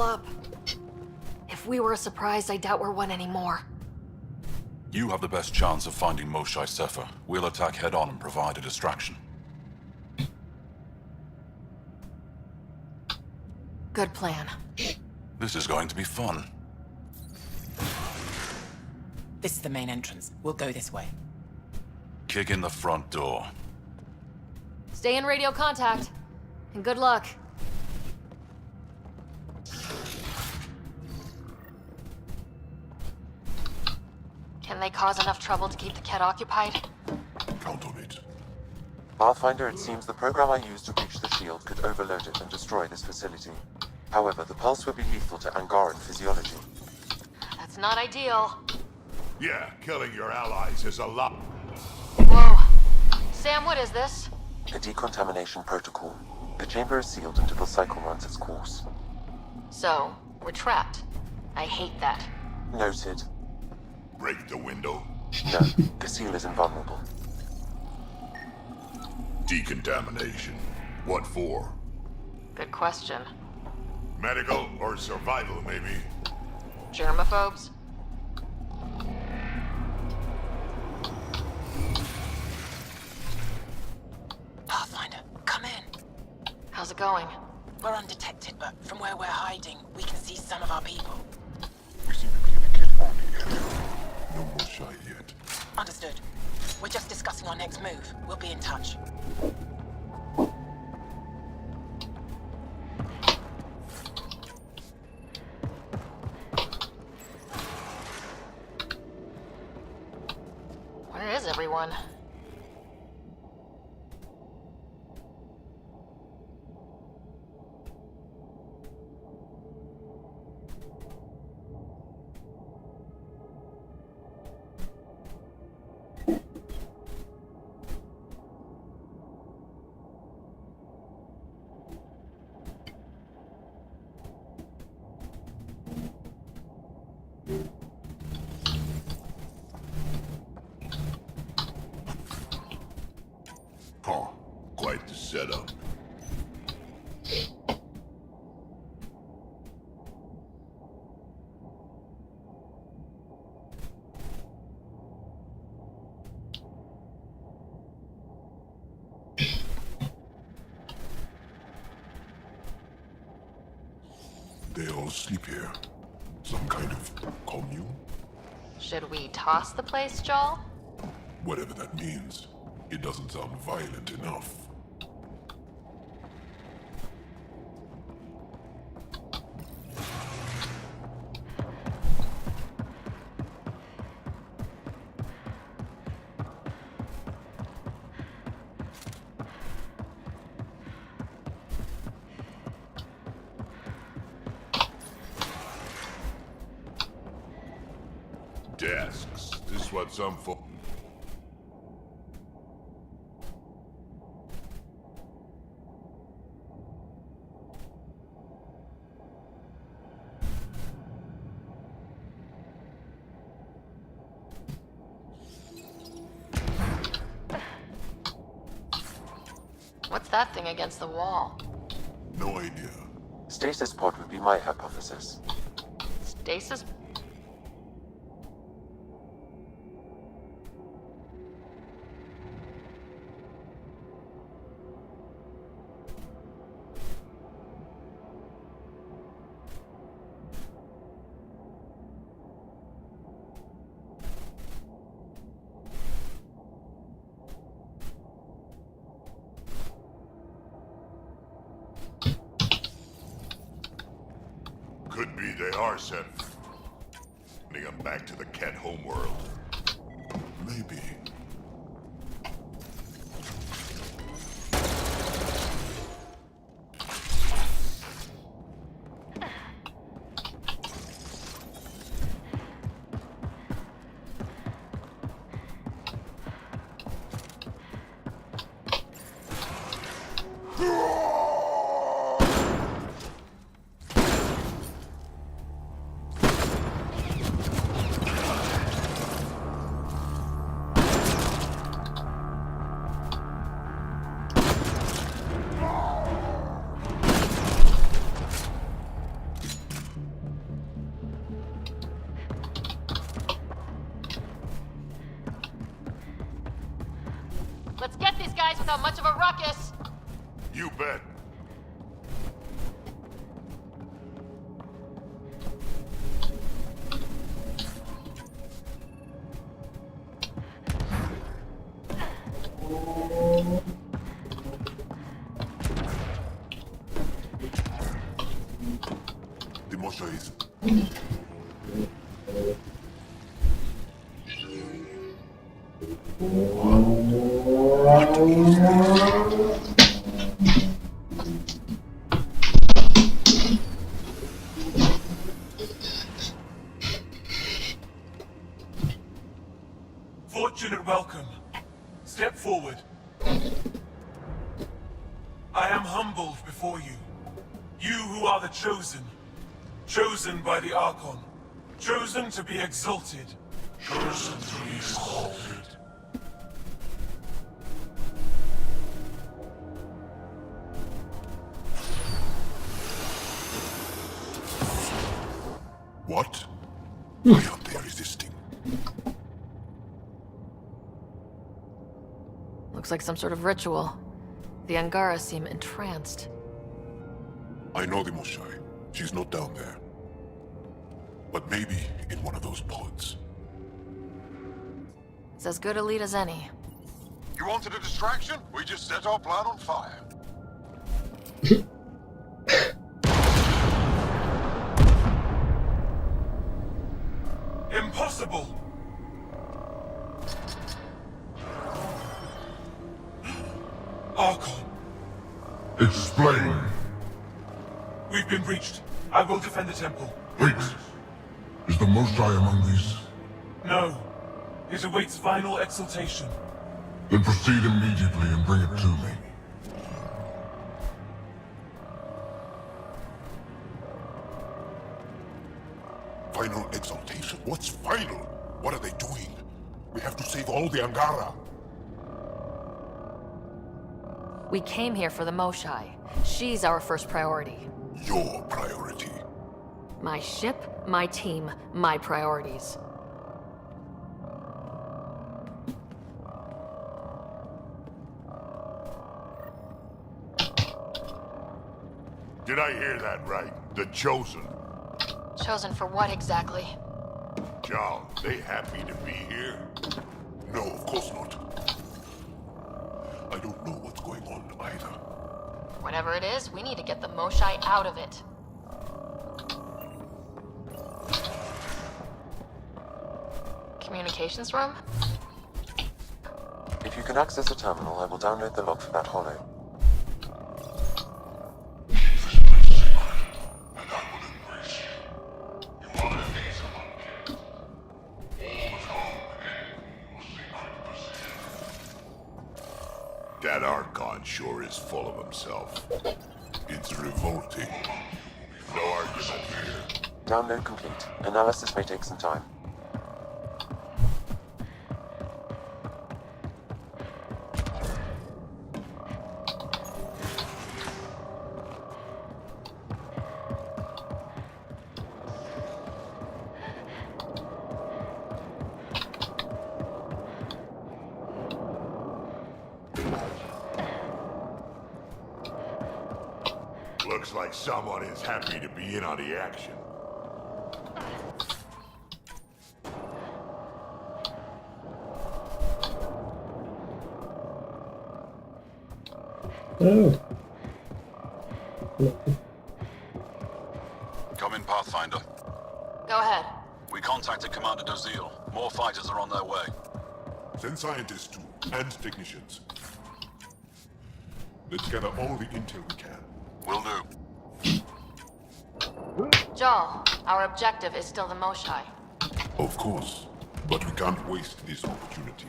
up. If we were a surprise, I doubt we're one anymore. You have the best chance of finding Moshae Sefer. We'll attack head-on and provide a distraction. Good plan. This is going to be fun. This is the main entrance. We'll go this way. Kick in the front door. Stay in radio contact. And good luck. Can they cause enough trouble to keep the Kett occupied? Count on it. Pathfinder, it seems the program I used to breach the shield could overload it and destroy this facility. However, the pulse would be lethal to Angaran physiology. That's not ideal. Yeah, killing your allies is a lot. Whoa. Sam, what is this? A decontamination protocol. The chamber is sealed until the cycle runs its course. So, we're trapped. I hate that. Noted. Break the window. No, the seal is invulnerable. Decontamination. What for? Good question. Medical or survival, maybe? Germaphobes? Pathfinder, come in. How's it going? We're undetected, but from where we're hiding, we can see some of our people. We seem to be in a Kett-only area. No Moshae yet. Understood. We're just discussing our next move. We'll be in touch. Where is everyone? Huh. Quite the setup. They all sleep here. Some kind of commune? Should we toss the place, Joel? Whatever that means. It doesn't sound violent enough. Desks. This is what some What's that thing against the wall? No idea. Stasis pod would be my hypothesis. Stasis? could be they are sending them back to the Kett homeworld. Maybe. Let's get these guys without much of a ruckus. You bet. The Mosha is... Fortunate welcome. Step forward. I am humbled before you. You who are the chosen. Chosen by the Archon. Chosen to be exalted. Chosen to be exalted. What? Why aren't they resisting? Looks like some sort of ritual. The Angara seem entranced. I know the Moshai. She's not down there. But maybe in one of those pods. It's as good a lead as any. You wanted a distraction? We just set our plan on fire. Impossible! Archon, Explain. we've been breached. I will defend the temple. Wait. Is the Moshai among these? No. It awaits final exaltation. Then proceed immediately and bring it to me. Final exaltation? What's final? What are they doing? We have to save all the Angara. We came here for the Moshai. She's our first priority. Your priority. My ship, my team, my priorities. Did I hear that right? The Chosen. Chosen for what exactly? John, they happy to be here? No, of course not. I don't know what's going on either. Whatever it is, we need to get the Moshai out of it. Communications room? If you can access the terminal, I will download the log for that holo. That Archon sure is full of himself. It's revolting. No argument here. Download complete. Analysis may take some time. Looks like someone is happy to be in on the action. Oh. Come in, Pathfinder. Go ahead. We contacted Commander Dozil. More fighters are on their way. Send scientists too, and technicians. Let's gather all the intel we can. Will do. Jarl, our objective is still the Moshai. Of course, but we can't waste this opportunity.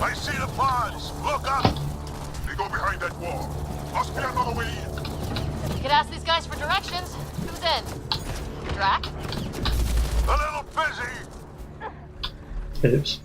I see the pods! Look up! They go behind that wall. Must be another way in. Get out ask these guys for directions. Who's in? Drac? A little busy. Oops.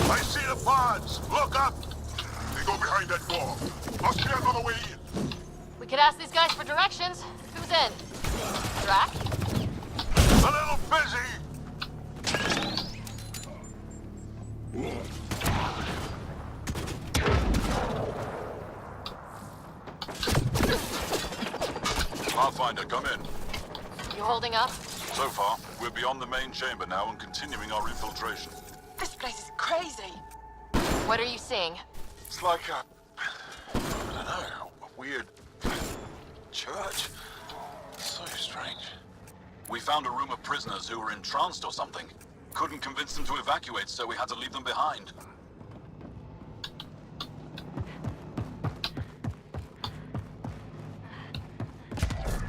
I see the pods. Look up. They go behind that wall. I'll see another way in. We could ask these guys for directions. Who's in? Drac? A little busy. Pathfinder, come in. You holding up? So far, we're beyond the main chamber now and continuing our infiltration. This place is crazy. What are you seeing? It's like I don't know, a weird church. So strange. We found a room of prisoners who were entranced or something. Couldn't convince them to evacuate, so we had to leave them behind.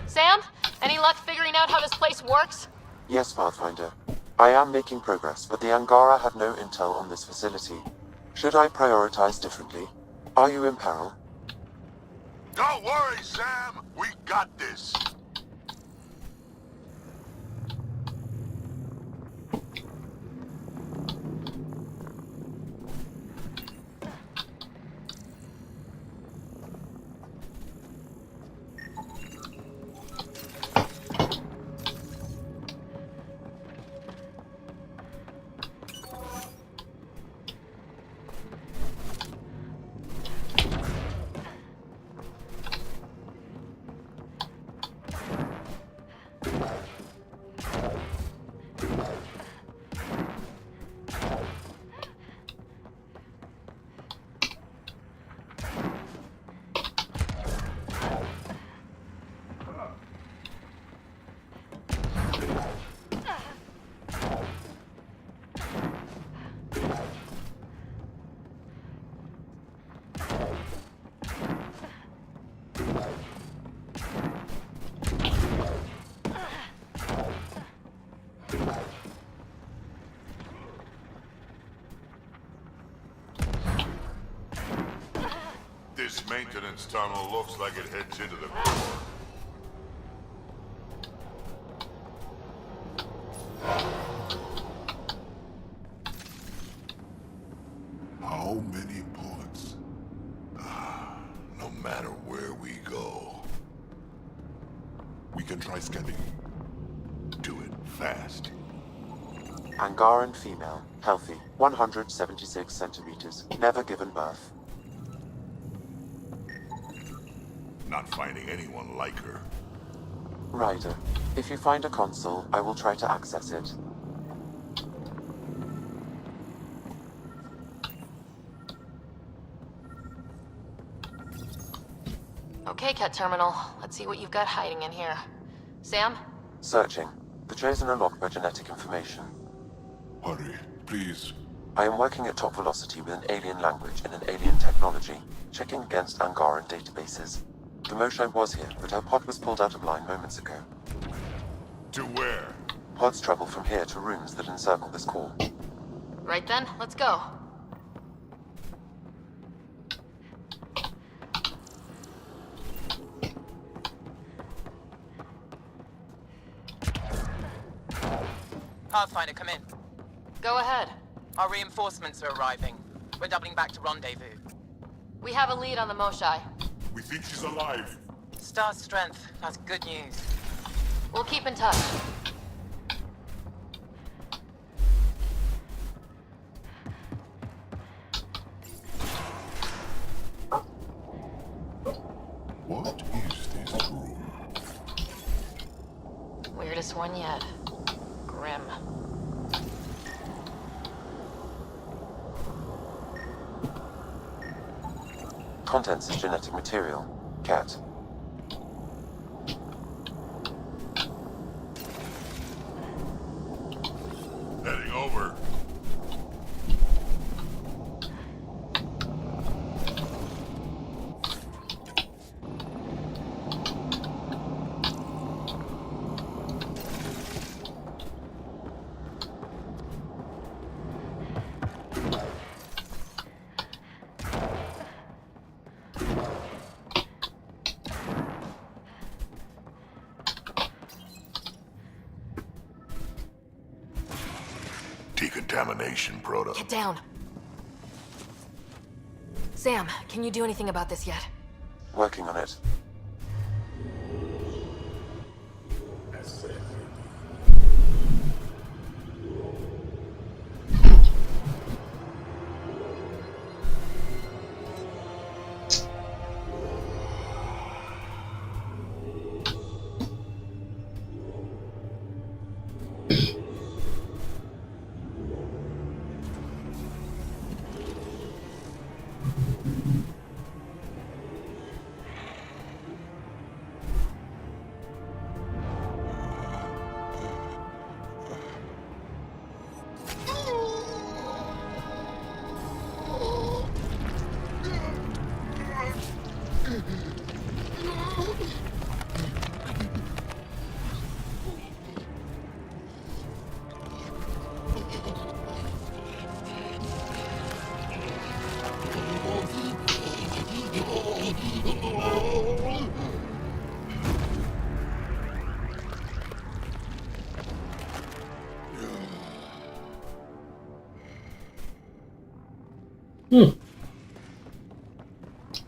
Sam? Any luck figuring out how this place works? Yes, Pathfinder. I am making progress, but the Angara have no intel on this facility. Should I prioritize differently? Are you in peril? Don't worry, Sam. We got this. This maintenance tunnel looks like it heads into the core. How many ports? No matter where we go. We can try scanning. Do it fast. Angaran female, healthy, 176 centimeters, never given birth. Not finding anyone like her. Ryder, if you find a console, I will try to access it. Okay, Cat Terminal. Let's see what you've got hiding in here. Sam? Searching. The Chosen are locked by genetic information. Hurry, please. I am working at top velocity with an alien language and an alien technology, checking against Angaran databases. The Moshae was here, but her pod was pulled out of line moments ago. To where? Pods travel from here to rooms that encircle this core. Right then, let's go. Pathfinder, come in. Go ahead. Our reinforcements are arriving. We're doubling back to rendezvous. We have a lead on the Moshae. We think she's alive. Star strength. That's good news. We'll keep in touch. What is this room? Weirdest one yet. Grim. Contents is genetic material. Cat. Heading over. Decontamination, Proto. Get down. Sam, can you do anything about this yet? Working on it.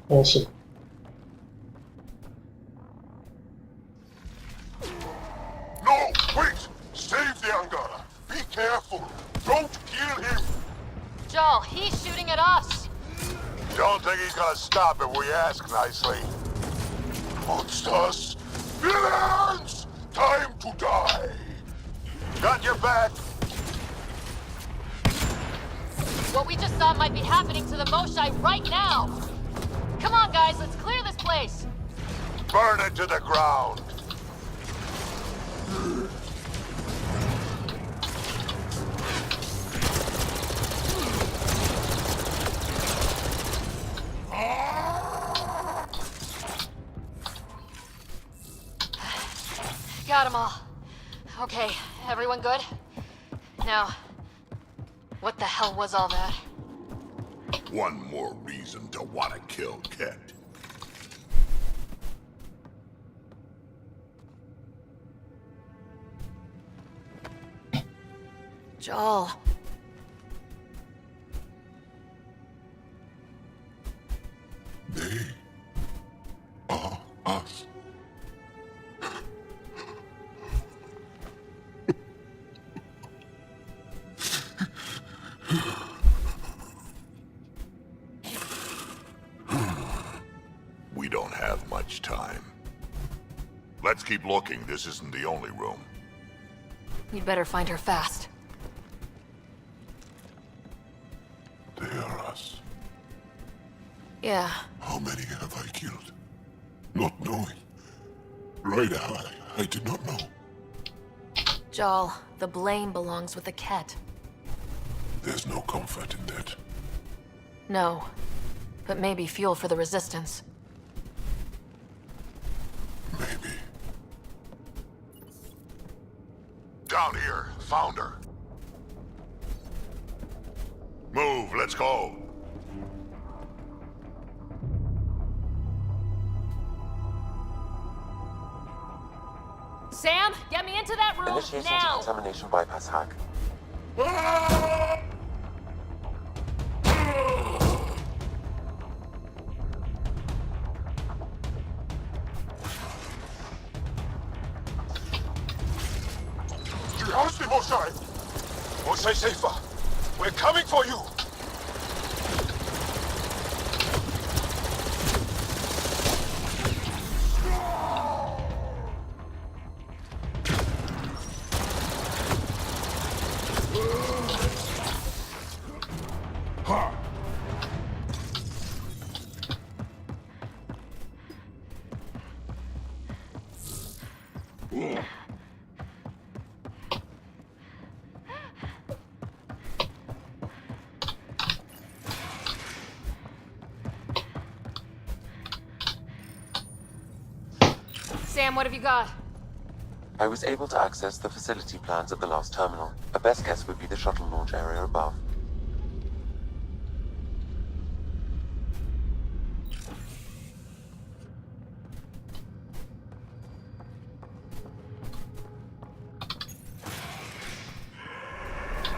Awesome. No! Wait! Save the Angara! Be careful! Don't kill him! Joel, he's shooting at us! Don't think he's gonna stop if we ask nicely. Monsters! Villains! Time to die! Got your back! What we just saw might be happening to the Moshae right now! Come on, guys, let's clear this place! Burn it to the ground! Got them all. Okay, everyone good? Now, what the hell was all that? One more reason to want to kill Ket. Joel. They are us. We don't have much time. Let's keep looking. This isn't the only room. We'd better find her fast. They are us. Yeah, How many have I killed? Not knowing. Right, I did not know. Jarl, the blame belongs with the Ket. There's no comfort in that. No, but maybe fuel for the Resistance. Maybe. Down here. Found her. Move, let's go. Sam, get me into that room Initiating now! decontamination bypass hack. How's the Mosai? Mosai safer. We're coming for you. Sam, what have you got? I was able to access the facility plans at the last terminal. A best guess would be the shuttle launch area above.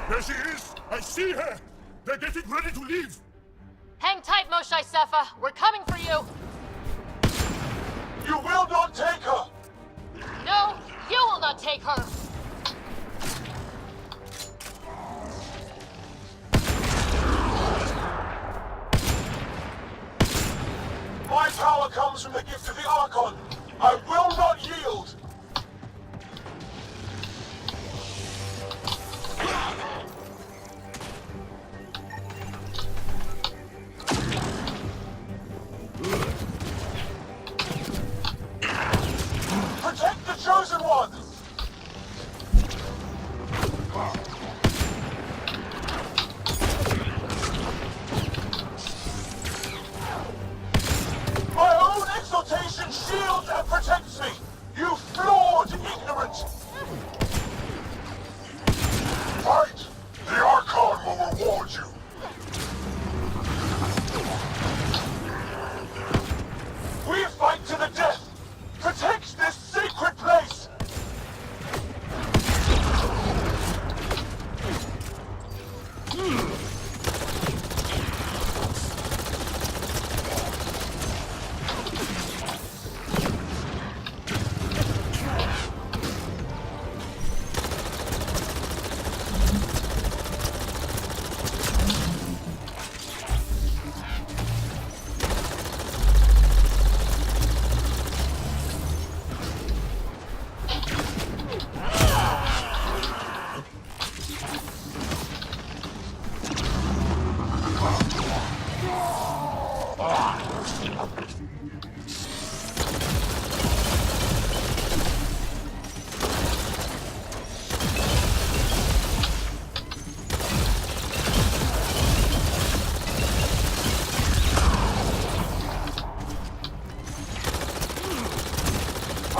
There she is! I see her! They're getting ready to leave! Hang tight, Moshae Sefa. We're coming for you. You will not take her! No, you will not take her. My power comes from the gift of the Archon. I will not yield! Protect the Chosen One! My own exaltation shields and protects me! You flawed ignorant! Fight! The Archon will reward you! We fight to the death! Protect this sacred place!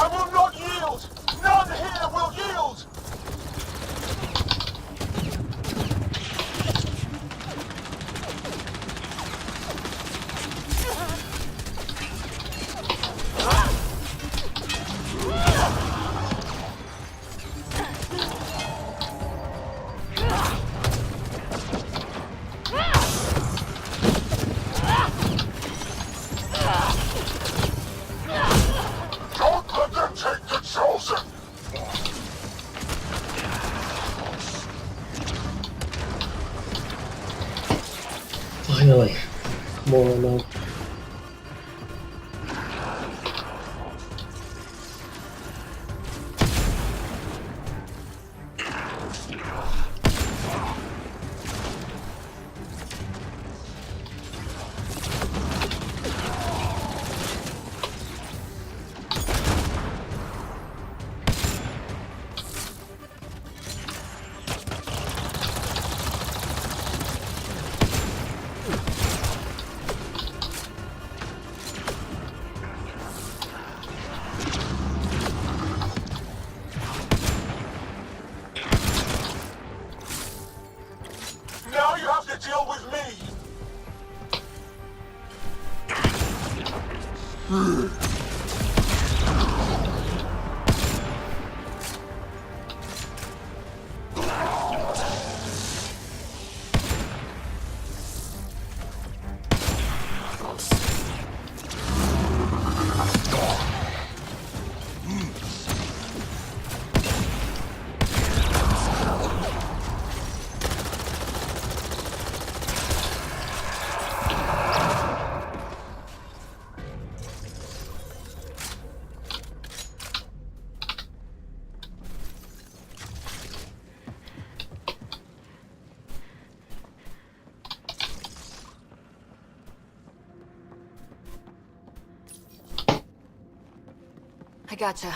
I will not yield! None here will yield! Don't let them take the Chosen! Finally. More now. I gotcha.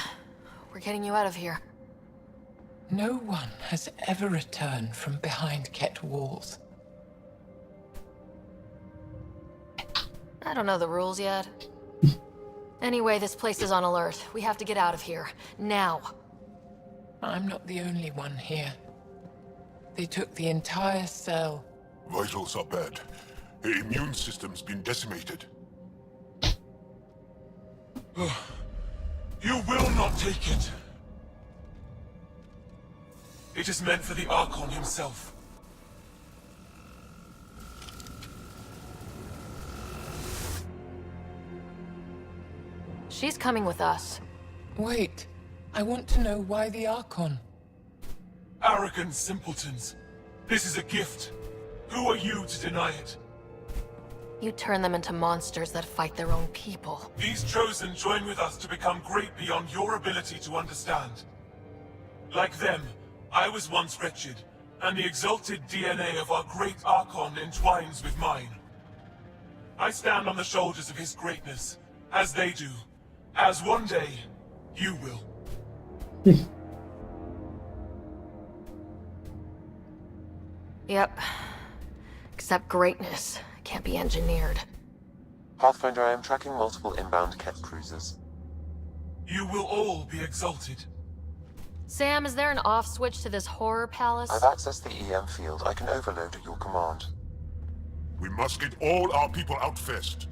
We're getting you out of here. No one has ever returned from behind Ket walls. I don't know the rules yet. Anyway, this place is on alert. We have to get out of here. Now. I'm not the only one here. They took the entire cell. Vitals are bad. Her immune system's been decimated. You will not take it. It is meant for the Archon himself. She's coming with us. Wait, I want to know why the Archon? Arrogant simpletons. This is a gift. Who are you to deny it? You turn them into monsters that fight their own people. These Chosen join with us to become great beyond your ability to understand. Like them, I was once wretched, and the exalted DNA of our great Archon entwines with mine. I stand on the shoulders of his greatness, as they do, as one day, you will. Yep. Except greatness can't be engineered. Pathfinder, I am tracking multiple inbound Ket cruisers. You will all be exalted. Sam, is there an off switch to this horror palace? I've accessed the EM field. I can overload at your command. We must get all our people out first.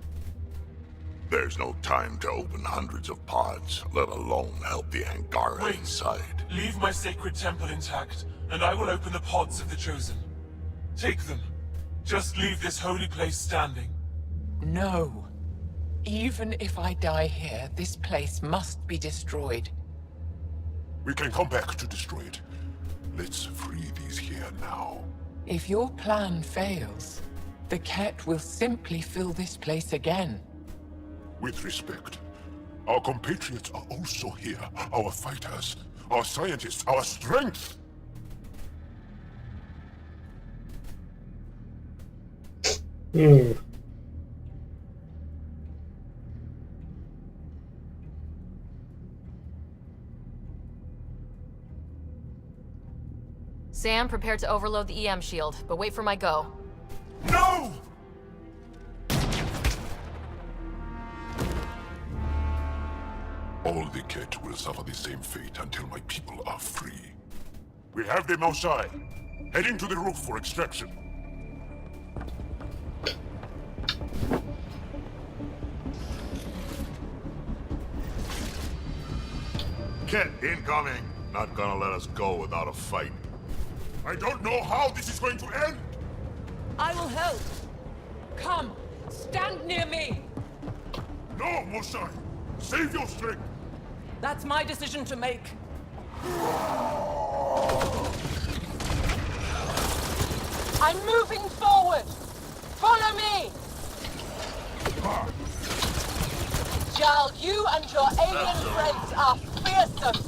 There's no time to open hundreds of pods, let alone help the Angara Wait. inside. Leave my sacred temple intact, and I will open the pods of the Chosen. Take them. Just leave this holy place standing. No. Even if I die here, this place must be destroyed. We can come back to destroy it. Let's free these here now. If your plan fails, the Ket will simply fill this place again. With respect, our compatriots are also here. Our fighters, our scientists, our strength. Sam, prepare to overload the EM shield, but wait for my go. No! All the Ket will suffer the same fate until my people are free. We have them outside, heading to the roof for extraction. Ket incoming. Not gonna let us go without a fight. I don't know how this is going to end! I will help. Come, stand near me. No, Mosai! Save your strength! That's my decision to make. I'm moving forward. Follow me. Jarl, you and your alien friends are fearsome.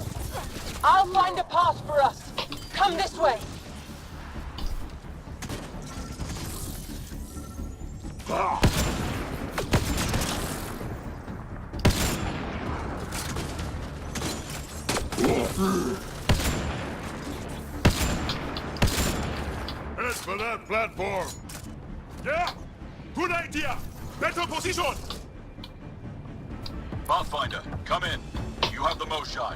I'll find a path for us. Come this way. Head for that platform. Yeah! Good idea! Better position! Pathfinder, come in. You have the Moshai.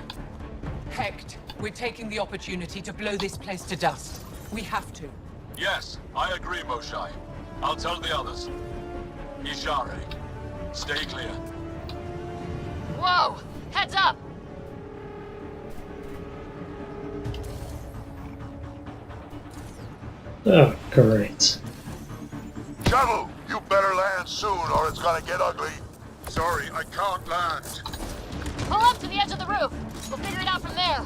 Hecht, we're taking the opportunity to blow this place to dust. We have to. Yes, I agree, Moshai. I'll tell the others. Ishare, stay clear. Whoa! Heads up! Oh, great. Shuttle, you better land soon or it's gonna get ugly. Sorry, I can't land. Pull up to the edge of the roof. We'll figure it out from there.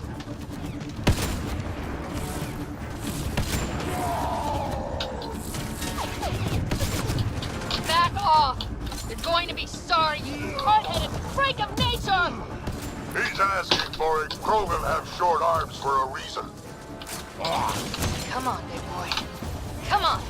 Back off! You're going to be sorry, you hard-headed freak of nature! He's asking for it. Krogan have short arms for a reason. Come on, big boy. Come on!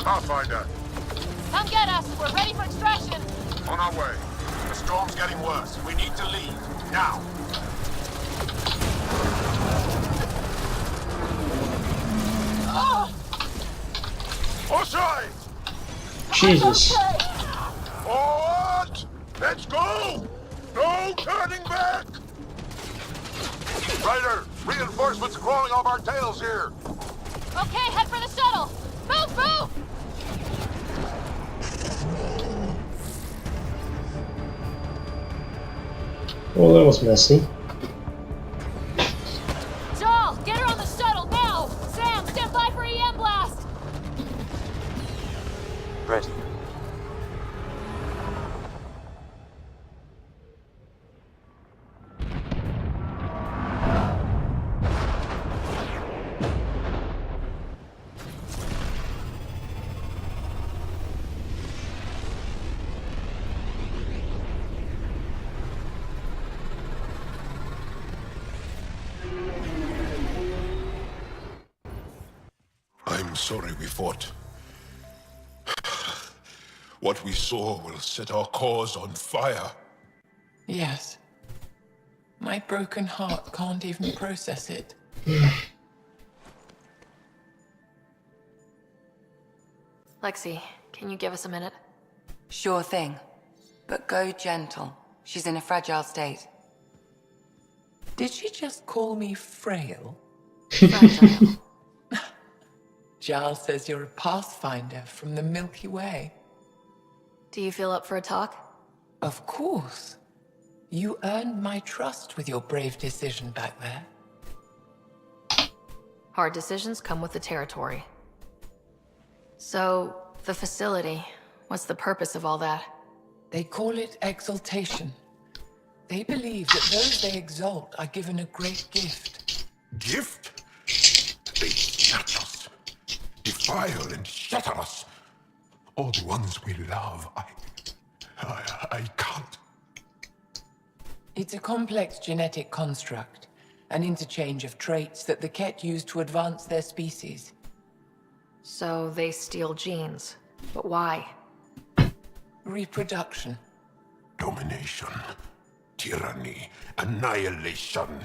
Pathfinder, Come get us! We're ready for extraction! on our way. The storm's getting worse. We need to leave. Now. Offside! Jesus. Forward! Let's go! No turning back! Ryder, reinforcements crawling off our tails here. Okay, head for the shuttle! Move, move! Well, that was messy. Joel, get her on the shuttle now! Sam, stand by for EM blast! Ready. I'm sorry we fought. What we saw will set our cause on fire. Yes. My broken heart can't even process it. Lexi, can you give us a minute? Sure thing. But go gentle. She's in a fragile state. Did she just call me frail? Fragile. Giles says you're a pathfinder from the Milky Way. Do you feel up for a talk? Of course. You earned my trust with your brave decision back there. Hard decisions come with the territory. So, the facility, what's the purpose of all that? They call it exaltation. They believe that those they exalt are given a great gift. Gift? They snatch us, defile and shatter us. All the ones we love. I can't. It's a complex genetic construct, an interchange of traits that the Ket use to advance their species. So they steal genes. But why? Reproduction. Domination, tyranny, annihilation.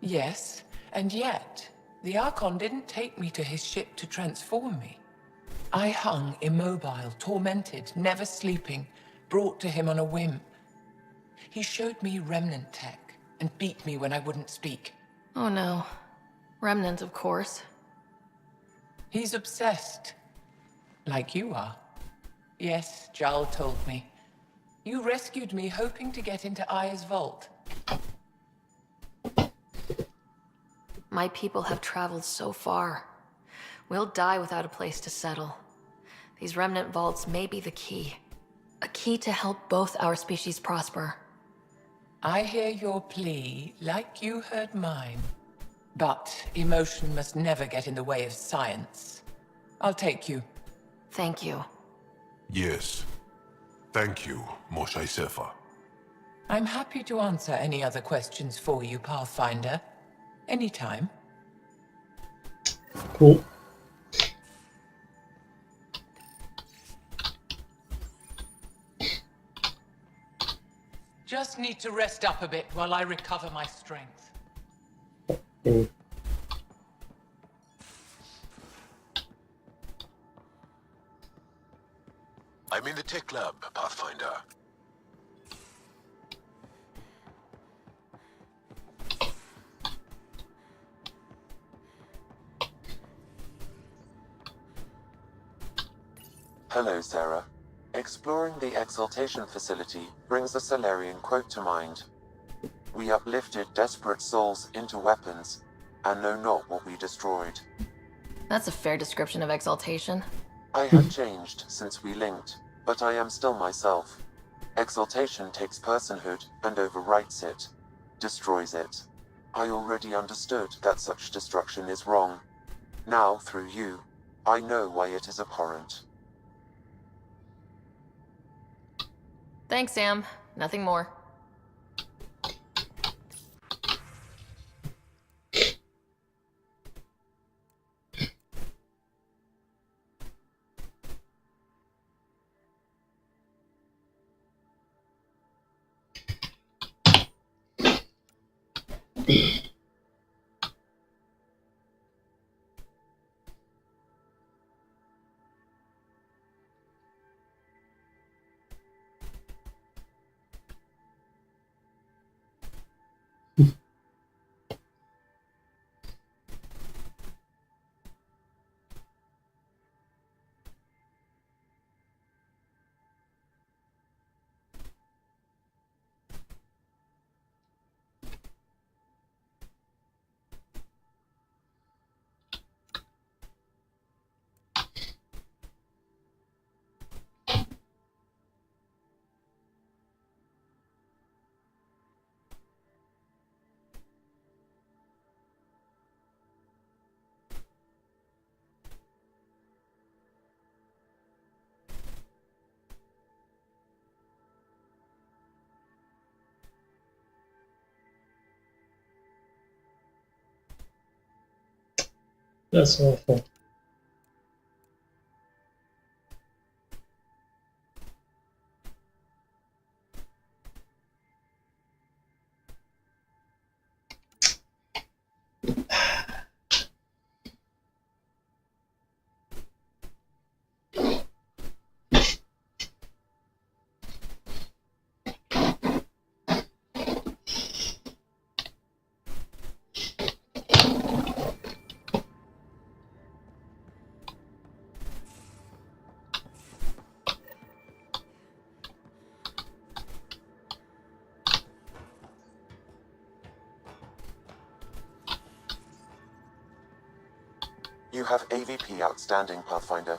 Yes, and yet, the Archon didn't take me to his ship to transform me. I hung immobile, tormented, never sleeping, brought to him on a whim. He showed me remnant tech and beat me when I wouldn't speak. Oh no. Remnant, of course. He's obsessed. Like you are. Yes, Jarl told me. You rescued me hoping to get into Aya's vault. My people have traveled so far. We'll die without a place to settle. These remnant vaults may be the key. A key to help both our species prosper. I hear your plea like you heard mine. But emotion must never get in the way of science. I'll take you. Thank you. Yes. Thank you, Moshe Sefer. I'm happy to answer any other questions for you, Pathfinder. Anytime. Cool. Just need to rest up a bit while I recover my strength. Cool. I'm in the tech lab, Pathfinder. Hello, Sarah. Exploring the Exaltation facility brings a Solarian quote to mind. We uplifted desperate souls into weapons, and know not what we destroyed. That's a fair description of exaltation. I have changed since we linked, but I am still myself. Exaltation takes personhood and overwrites it, destroys it. I already understood that such destruction is wrong. Now, through you, I know why it is abhorrent. Thanks, Sam. Nothing more. That's awful. You have AVP outstanding, Pathfinder.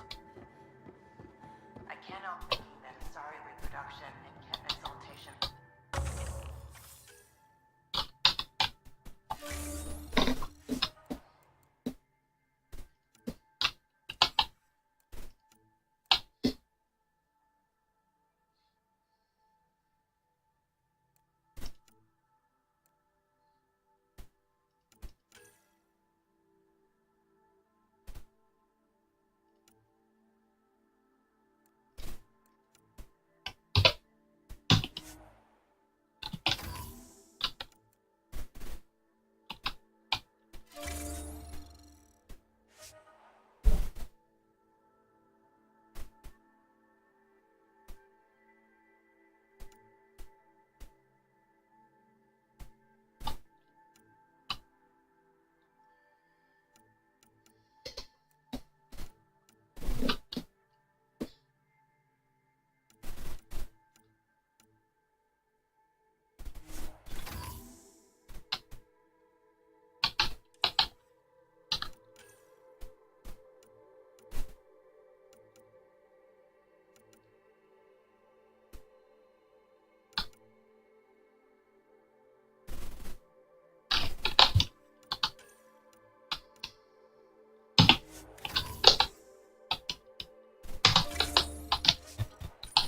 I cannot believe that a sorry reproduction and exaltation.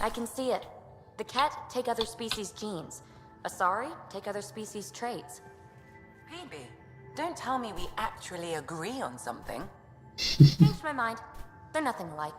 I can see it. The Ket take other species' genes. Asari take other species' traits. Baby, don't tell me we actually agree on something. Changed my mind. They're nothing alike.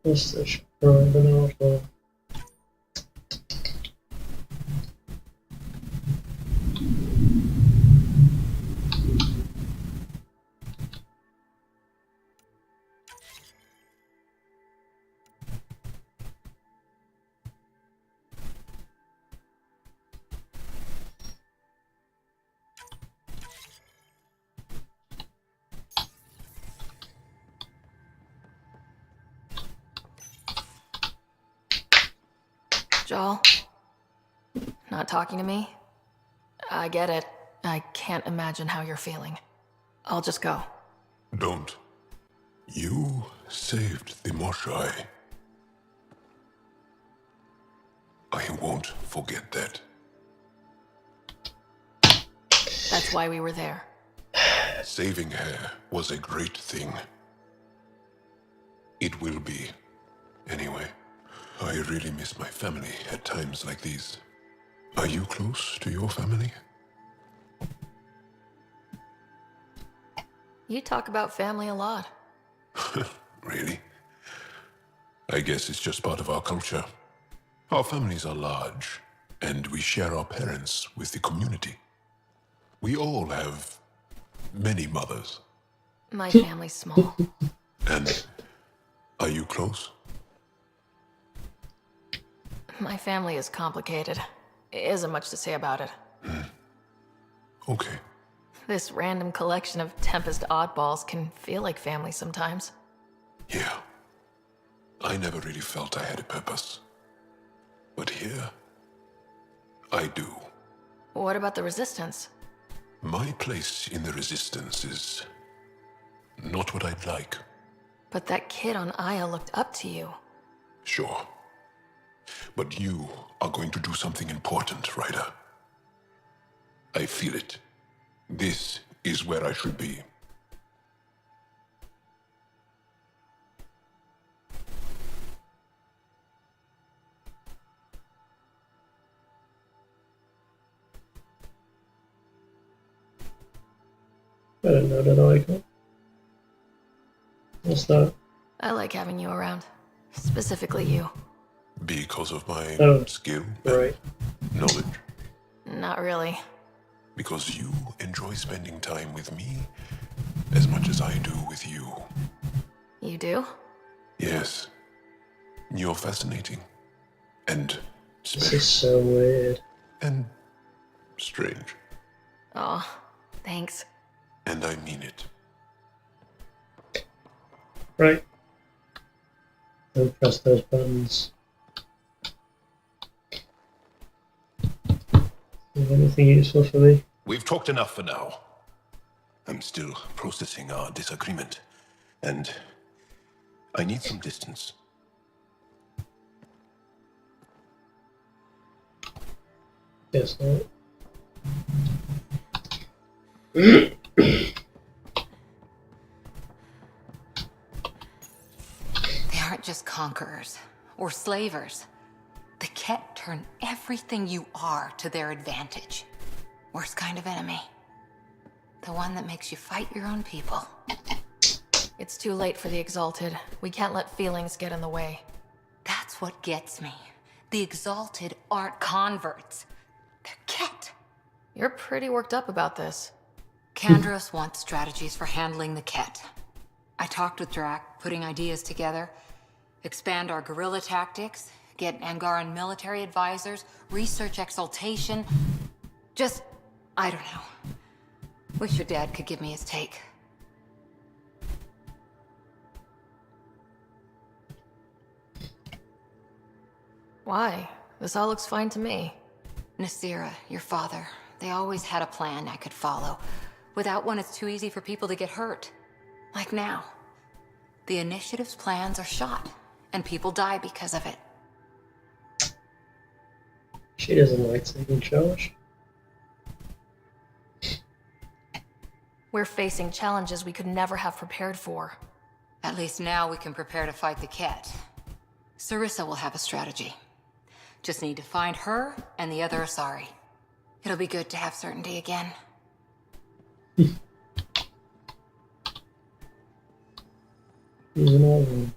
Jesteś prawdą. Joel? Not talking to me? I get it. I can't imagine how you're feeling. I'll just go. Don't. You saved the Moshai. I won't forget that. That's why we were there. Saving her was a great thing. It will be. Anyway, I really miss my family at times like these. Are you close to your family? You talk about family a lot. Really? I guess it's just part of our culture. Our families are large, and we share our parents with the community. We all have many mothers. My family's small. And are you close? My family is complicated. Isn't much to say about it. Okay. This random collection of Tempest oddballs can feel like family sometimes. Yeah. I never really felt I had a purpose. But here, I do. What about the Resistance? My place in the Resistance is not what I'd like. But that kid on Aya looked up to you. Sure. But you are going to do something important, Ryder. I feel it. This is where I should be. I didn't know that icon. What's that? I like having you around. Specifically you. Because of my Oh, skill right. and knowledge. Not really. Because you enjoy spending time with me as much as I do with you. You do? Yes. You're fascinating. And This special. is so weird. And strange. Oh, thanks. And I mean it. Right. Don't press those buttons. Do you have anything useful for me? We've talked enough for now. I'm still processing our disagreement. And I need some distance. Guess not. They aren't just conquerors or slavers. The Ket turn everything you are to their advantage. Worst kind of enemy. The one that makes you fight your own people. It's too late for the Exalted. We can't let feelings get in the way. That's what gets me. The Exalted aren't converts. They're Ket. You're pretty worked up about this. Kandros wants strategies for handling the Ket. I talked with Drac, putting ideas together. Expand our guerrilla tactics, get Angaran military advisors, research exaltation. Just, I don't know. Wish your dad could give me his take. Why? This all looks fine to me. Nasira, your father, they always had a plan I could follow. Without one, it's too easy for people to get hurt. Like now. The Initiative's plans are shot, and people die because of it. She doesn't like taking charge. We're facing challenges we could never have prepared for. At least now we can prepare to fight the Ket. Sarissa will have a strategy. Just need to find her and the other Asari. It'll be good to have certainty again. He's an old one.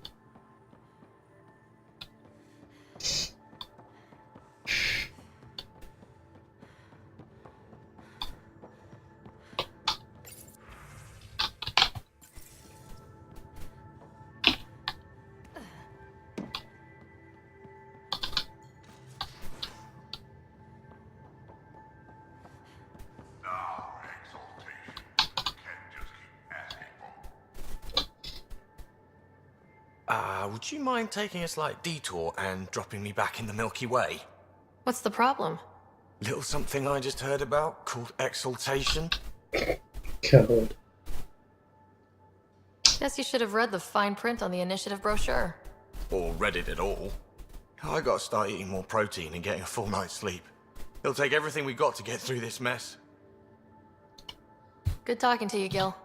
Would you mind taking a slight detour and dropping me back in the Milky Way? What's the problem? Little something I just heard about called exaltation. Coward. Guess you should have read the fine print on the Initiative brochure. Or read it at all. I gotta start eating more protein and getting a full night's sleep. It'll take everything we got to get through this mess. Good talking to you, Gil.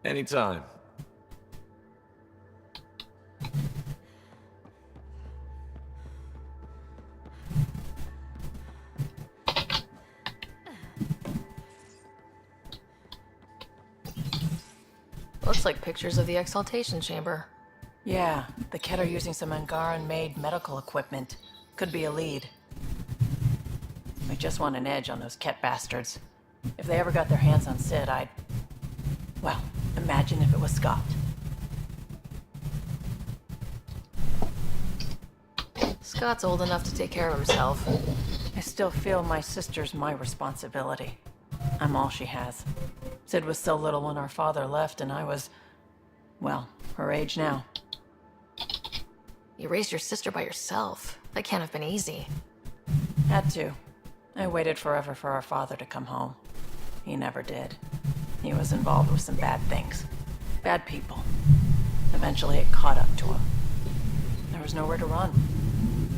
Anytime. Looks like pictures of the Exaltation Chamber. Yeah, the Ket are using some Angaran-made medical equipment. Could be a lead. I just want an edge on those Ket bastards. If they ever got their hands on Sid, I'd... Well, imagine if it was Scott. Scott's old enough to take care of himself. I still feel my sister's my responsibility. I'm all she has. Sid was so little when our father left, and I was... well, her age now. You raised your sister by yourself. That can't have been easy. Had to. I waited forever for our father to come home. He never did. He was involved with some bad things. Bad people. Eventually it caught up to him. There was nowhere to run.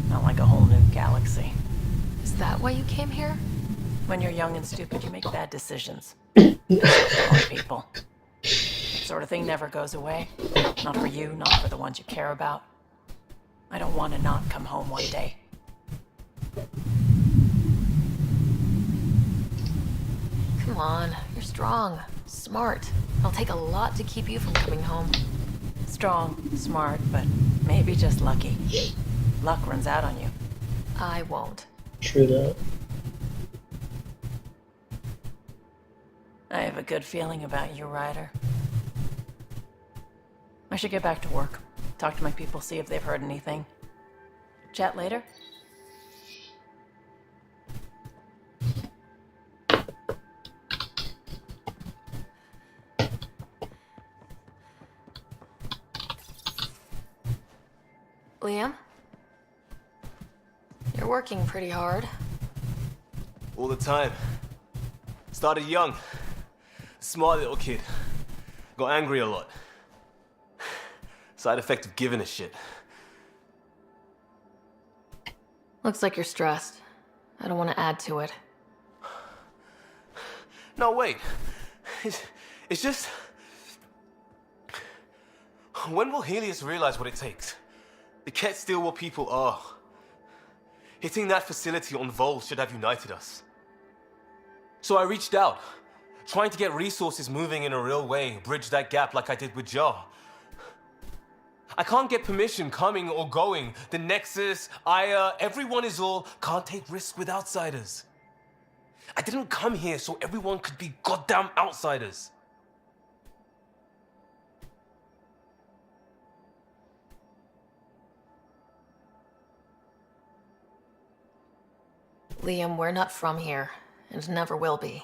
Not like a whole new galaxy. Is that why you came here? When you're young and stupid, you make bad decisions. Wrong people. That sort of thing never goes away. Not for you, not for the ones you care about. I don't want to not come home one day. Come on, you're strong, smart. It'll take a lot to keep you from coming home. Strong, smart, but maybe just lucky. Luck runs out on you. I won't. True that. I have a good feeling about you, Ryder. I should get back to work. Talk to my people, see if they've heard anything. Chat later? Liam? You're working pretty hard. All the time. Started young. Smart little kid. Got angry a lot. Side effect of giving a shit. Looks like you're stressed. I don't want to add to it. No, wait. It's just... When will Helios realize what it takes? The Ket's still what people are. Hitting that facility on Vol should have united us. So I reached out, trying to get resources moving in a real way, bridge that gap like I did with Jar. I can't get permission coming or going. The Nexus, Aya, everyone is all can't take risks with outsiders. I didn't come here so everyone could be goddamn outsiders. Liam, we're not from here, and never will be.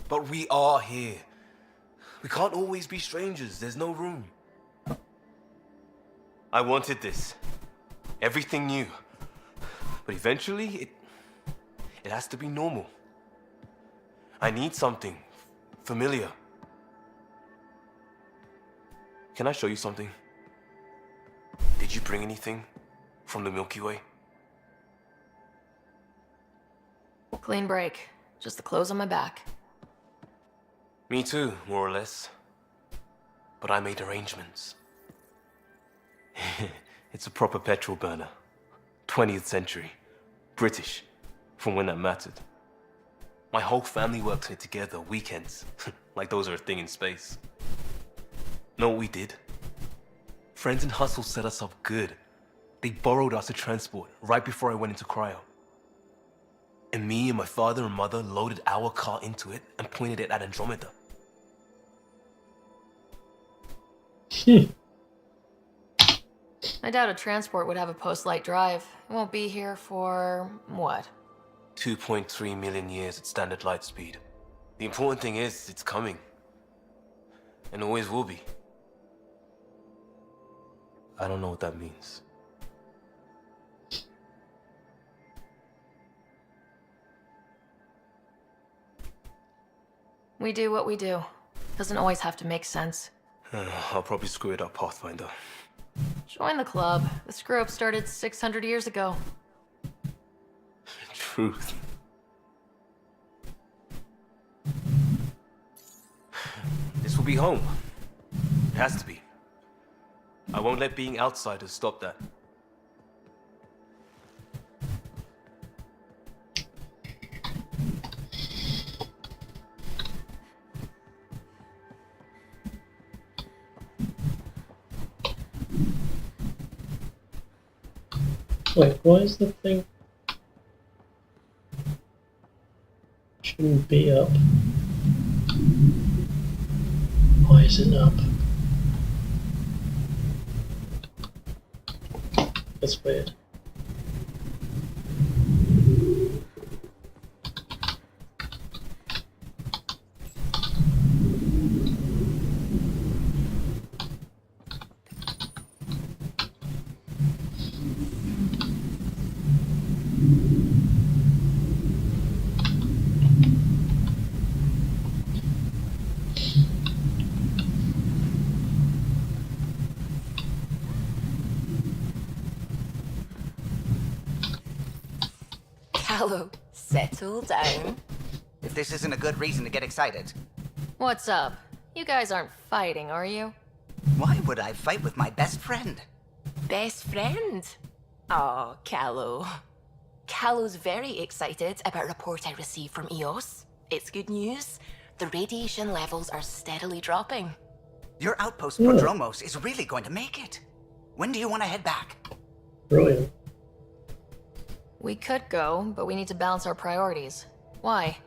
But we are here. We can't always be strangers. There's no room. I wanted this. Everything new. But eventually, it has to be normal. I need something familiar. Can I show you something? Did you bring anything from the Milky Way? Clean break. Just the clothes on my back. Me too, more or less. But I made arrangements. It's a proper petrol burner. 20th century. British. From when that mattered. My whole family works it together, weekends. Like those are a thing in space. Know what we did? Friends and Hustle set us up good. They borrowed us a transport right before I went into cryo. And me and my father and mother loaded our car into it and pointed it at Andromeda. I doubt a transport would have a post-light drive. It won't be here for... what? 2.3 million years at standard light speed. The important thing is, it's coming. And always will be. I don't know what that means. We do what we do. Doesn't always have to make sense. I'll probably screw it up, Pathfinder. Join the club. The screw-up started 600 years ago. Truth. This will be home. It has to be. I won't let being outsiders stop that. Wait, why is the thing... Shouldn't be up. Why is it up? That's weird. Hello, settle down. If this isn't a good reason to get excited. What's up? You guys aren't fighting, are you? Why would I fight with my best friend? Best friend? Oh, Callow. Callow's very excited about a report I received from EOS. It's good news. The radiation levels are steadily dropping. Your outpost Prodromos is really going to make it. When do you want to head back? Brilliant. We could go, but we need to balance our priorities. Why?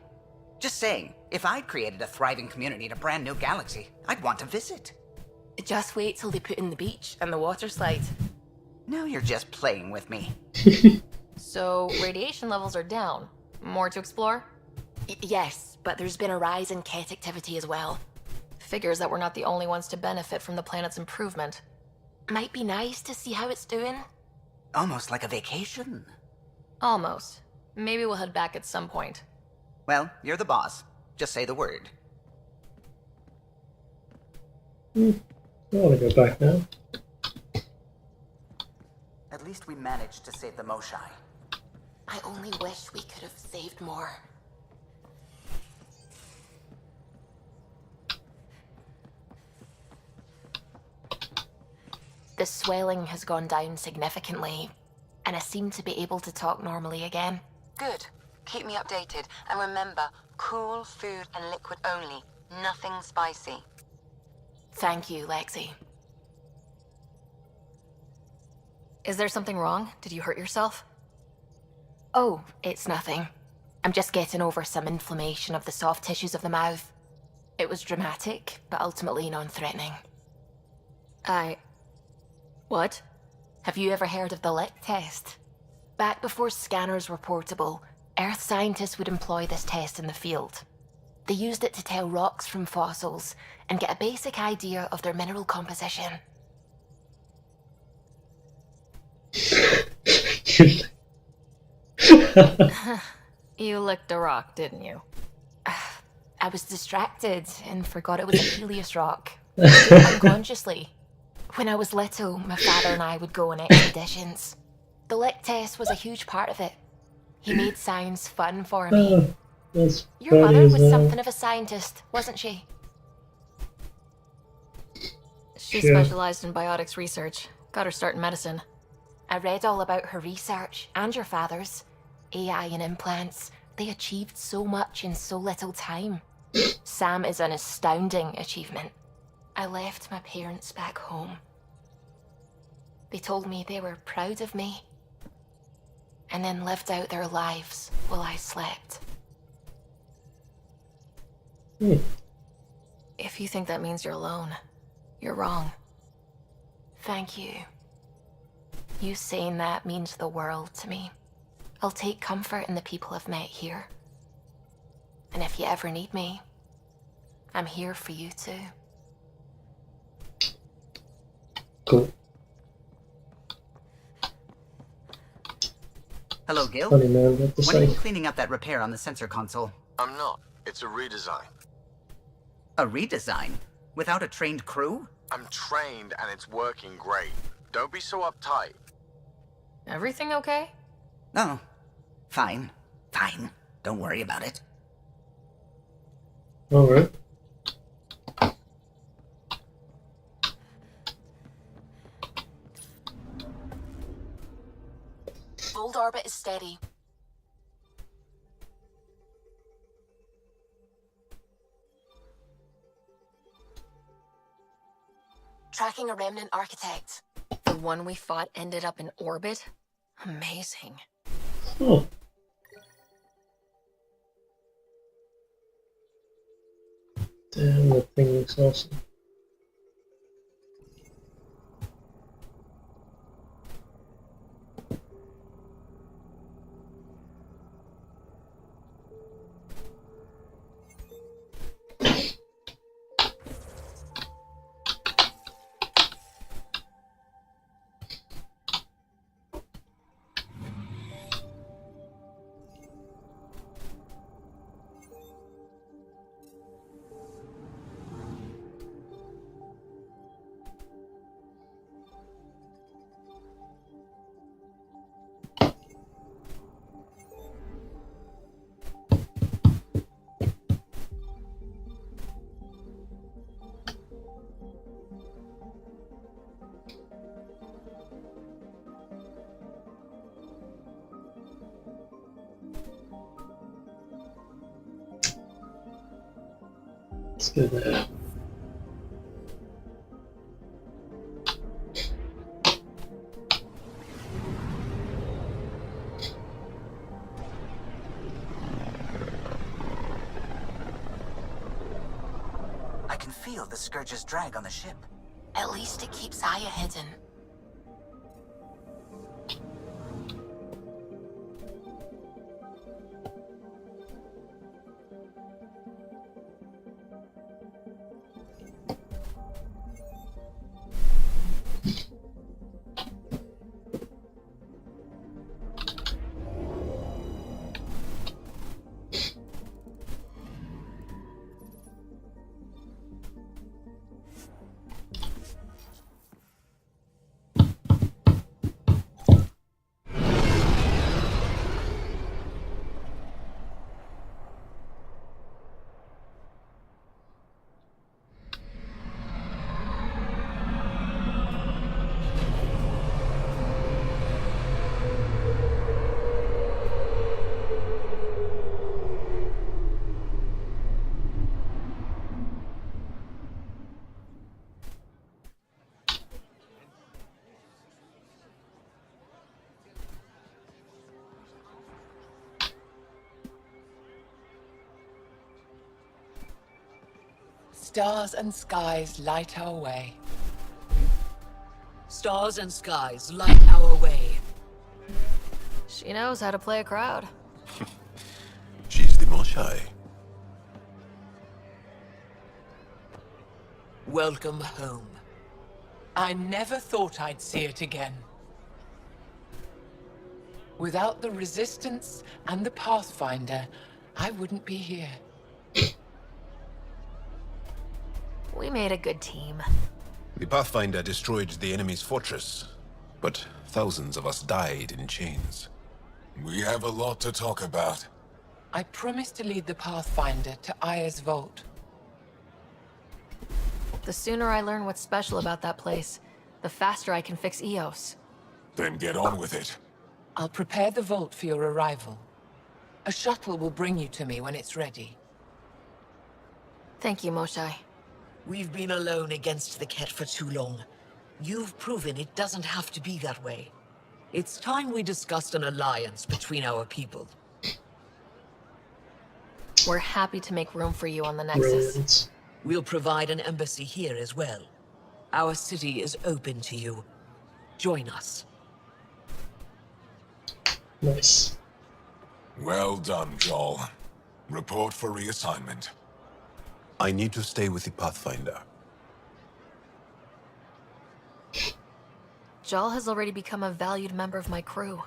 Just saying, if I'd created a thriving community in a brand new galaxy, I'd want to visit. Just wait till they put in the beach and the water slide. Now you're just playing with me. So, radiation levels are down. More to explore? Yes, but there's been a rise in cat activity as well. Figures that we're not the only ones to benefit from the planet's improvement. Might be nice to see how it's doing. Almost like a vacation. Almost. Maybe we'll head back at some point. Well, you're the boss. Just say the word. I want to go back now. At least we managed to save the Moshai. I only wish we could have saved more. The swelling has gone down significantly, and I seem to be able to talk normally again. Good. Keep me updated. And remember, cool food and liquid only. Nothing spicy. Thank you, Lexi. Is there something wrong? Did you hurt yourself? Oh, it's nothing. I'm just getting over some inflammation of the soft tissues of the mouth. It was dramatic, but ultimately non-threatening. What? Have you ever heard of the lick test? Back before scanners were portable, Earth scientists would employ this test in the field. They used it to tell rocks from fossils and get a basic idea of their mineral composition. You licked a rock, didn't you? I was distracted and forgot it was a Helios rock. Unconsciously. When I was little, my father and I would go on expeditions. The lick test was a huge part of it. He made science fun for me. That's Your mother was funny as well. something of a scientist, wasn't she? She Sure. specialized in biotics research. Got her start in medicine. I read all about her research, and your father's. AI and implants. They achieved so much in so little time. Sam is an astounding achievement. I left my parents back home. They told me they were proud of me, and then lived out their lives while I slept. If you think that means you're alone, you're wrong. Thank you. You saying that means the world to me. I'll take comfort in the people I've met here. And if you ever need me, I'm here for you too. Cool. Hello, Gil. Funny man, what to When are you say? cleaning up that repair on the sensor console? I'm not. It's a redesign. A redesign? Without a trained crew? I'm trained and it's working great. Don't be so uptight. Everything okay? Oh, fine. Fine. Don't worry about it. Alright. Old orbit is steady. Tracking a remnant architect. The one we fought ended up in orbit? Amazing. Oh. Damn, that thing looks awesome. Let's go there. feel the Scourge's drag on the ship. At least it keeps Aya hidden. Stars and skies light our way. Stars and skies light our way. She knows how to play a crowd. She's the more shy. Welcome home. I never thought I'd see it again. Without the Resistance and the Pathfinder, I wouldn't be here. We made a good team. The Pathfinder destroyed the enemy's fortress, but thousands of us died in chains. We have a lot to talk about. I promised to lead the Pathfinder to Aya's vault. The sooner I learn what's special about that place, the faster I can fix Eos. Then get on with it. I'll prepare the vault for your arrival. A shuttle will bring you to me when it's ready. Thank you, Moshai. We've been alone against the Ket for too long. You've proven it doesn't have to be that way. It's time we discussed an alliance between our people. We're happy to make room for you on the Nexus. Brilliant. We'll provide an embassy here as well. Our city is open to you. Join us. Nice. Well done, Joel. Report for reassignment. I need to stay with the Pathfinder. Jal has already become a valued member of my crew.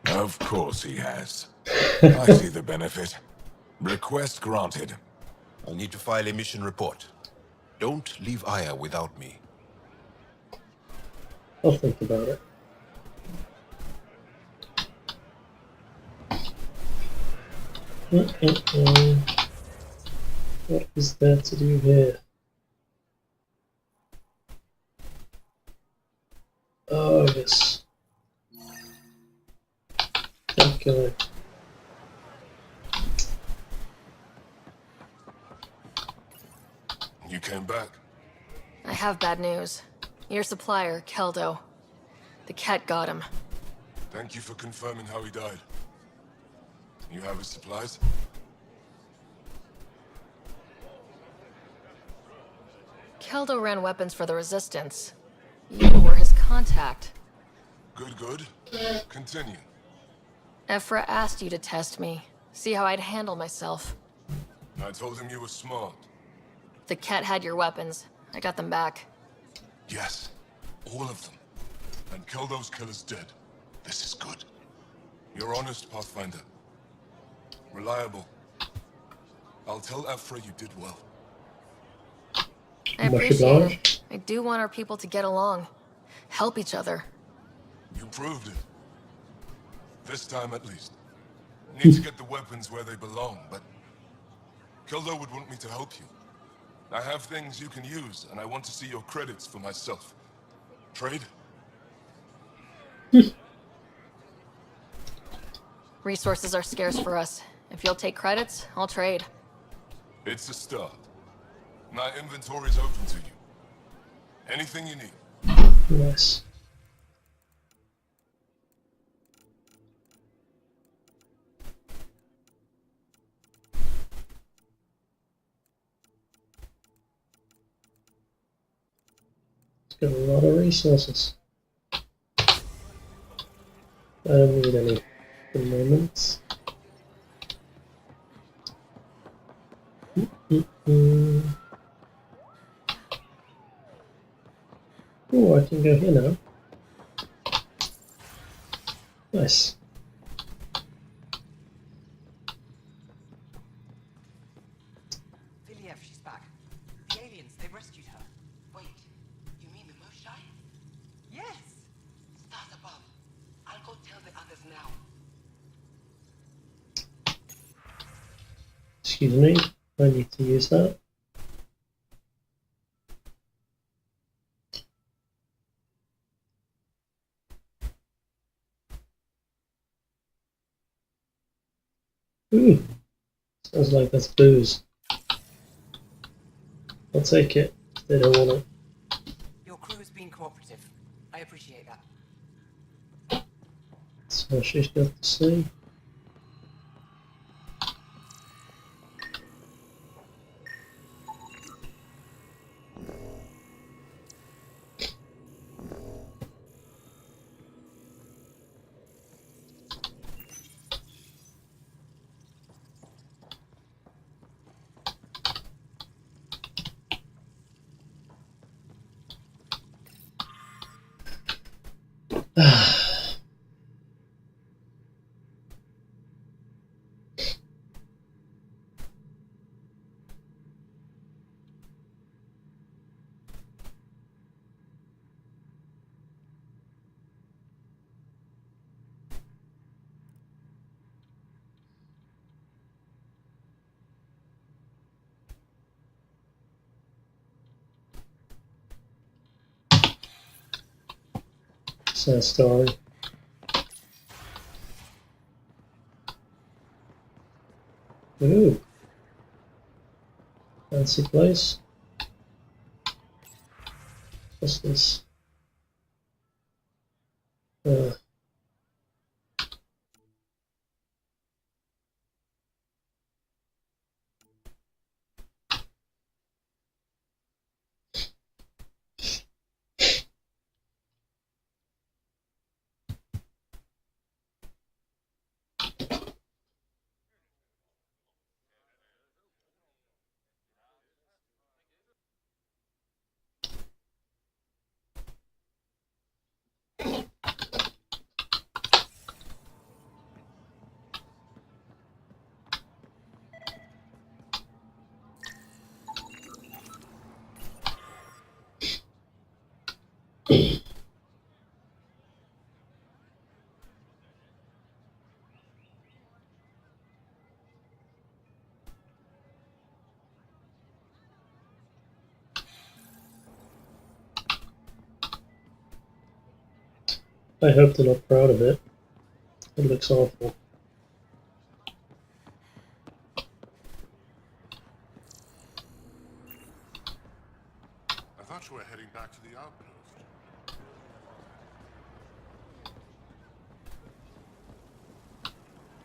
Of course he has. I see the benefit. Request granted. I need to file a mission report. Don't leave Aya without me. I'll think about it. What is there to do here? Oh, yes. Okay. You came back. I have bad news. Your supplier, Keldo. The Ket got him. Thank you for confirming how he died. You have his supplies? Keldo ran weapons for the Resistance. You were his contact. Good, good. Continue. Ephra asked you to test me, see how I'd handle myself. I told him you were smart. The Ket had your weapons. I got them back. Yes, all of them. And Keldo's killer's dead. This is good. You're honest, Pathfinder. Reliable. I'll tell Ephra you did well. I appreciate it. I do want our people to get along. Help each other. You proved it. This time at least. Need to get the weapons where they belong, but Keldo would want me to help you. I have things you can use, and I want to see your credits for myself. Trade? Resources are scarce for us. If you'll take credits, I'll trade. It's a start. My inventory's open to you. Anything you need. Yes. Got a lot of resources. I don't need any for the moment. Oh, I can go here now. Nice. Viliev, she's back. The aliens, they rescued her. Wait, you mean the Moshai? Yes! Stars above. I'll go tell the others now. Excuse me, I need to use that. Ooh, sounds like that's booze. I'll take it if they don't want it. Your crew has been cooperative. I appreciate that. So she's got to see. Sad story. Ooh. Fancy place. What's this? I hope they're not proud of it. It looks awful. I thought you were heading back to the outpost.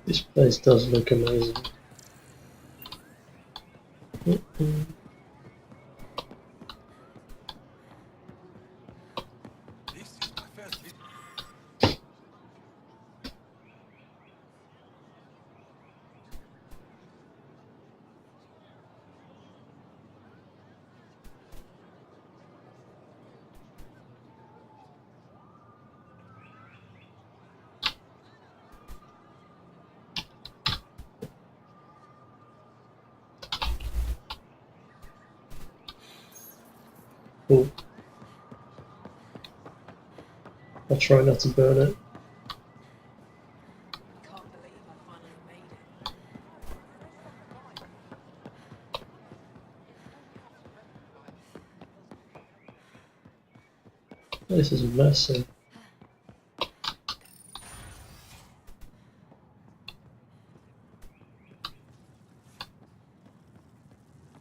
This place does look amazing. Cool. I'll try not to burn it. This is massive.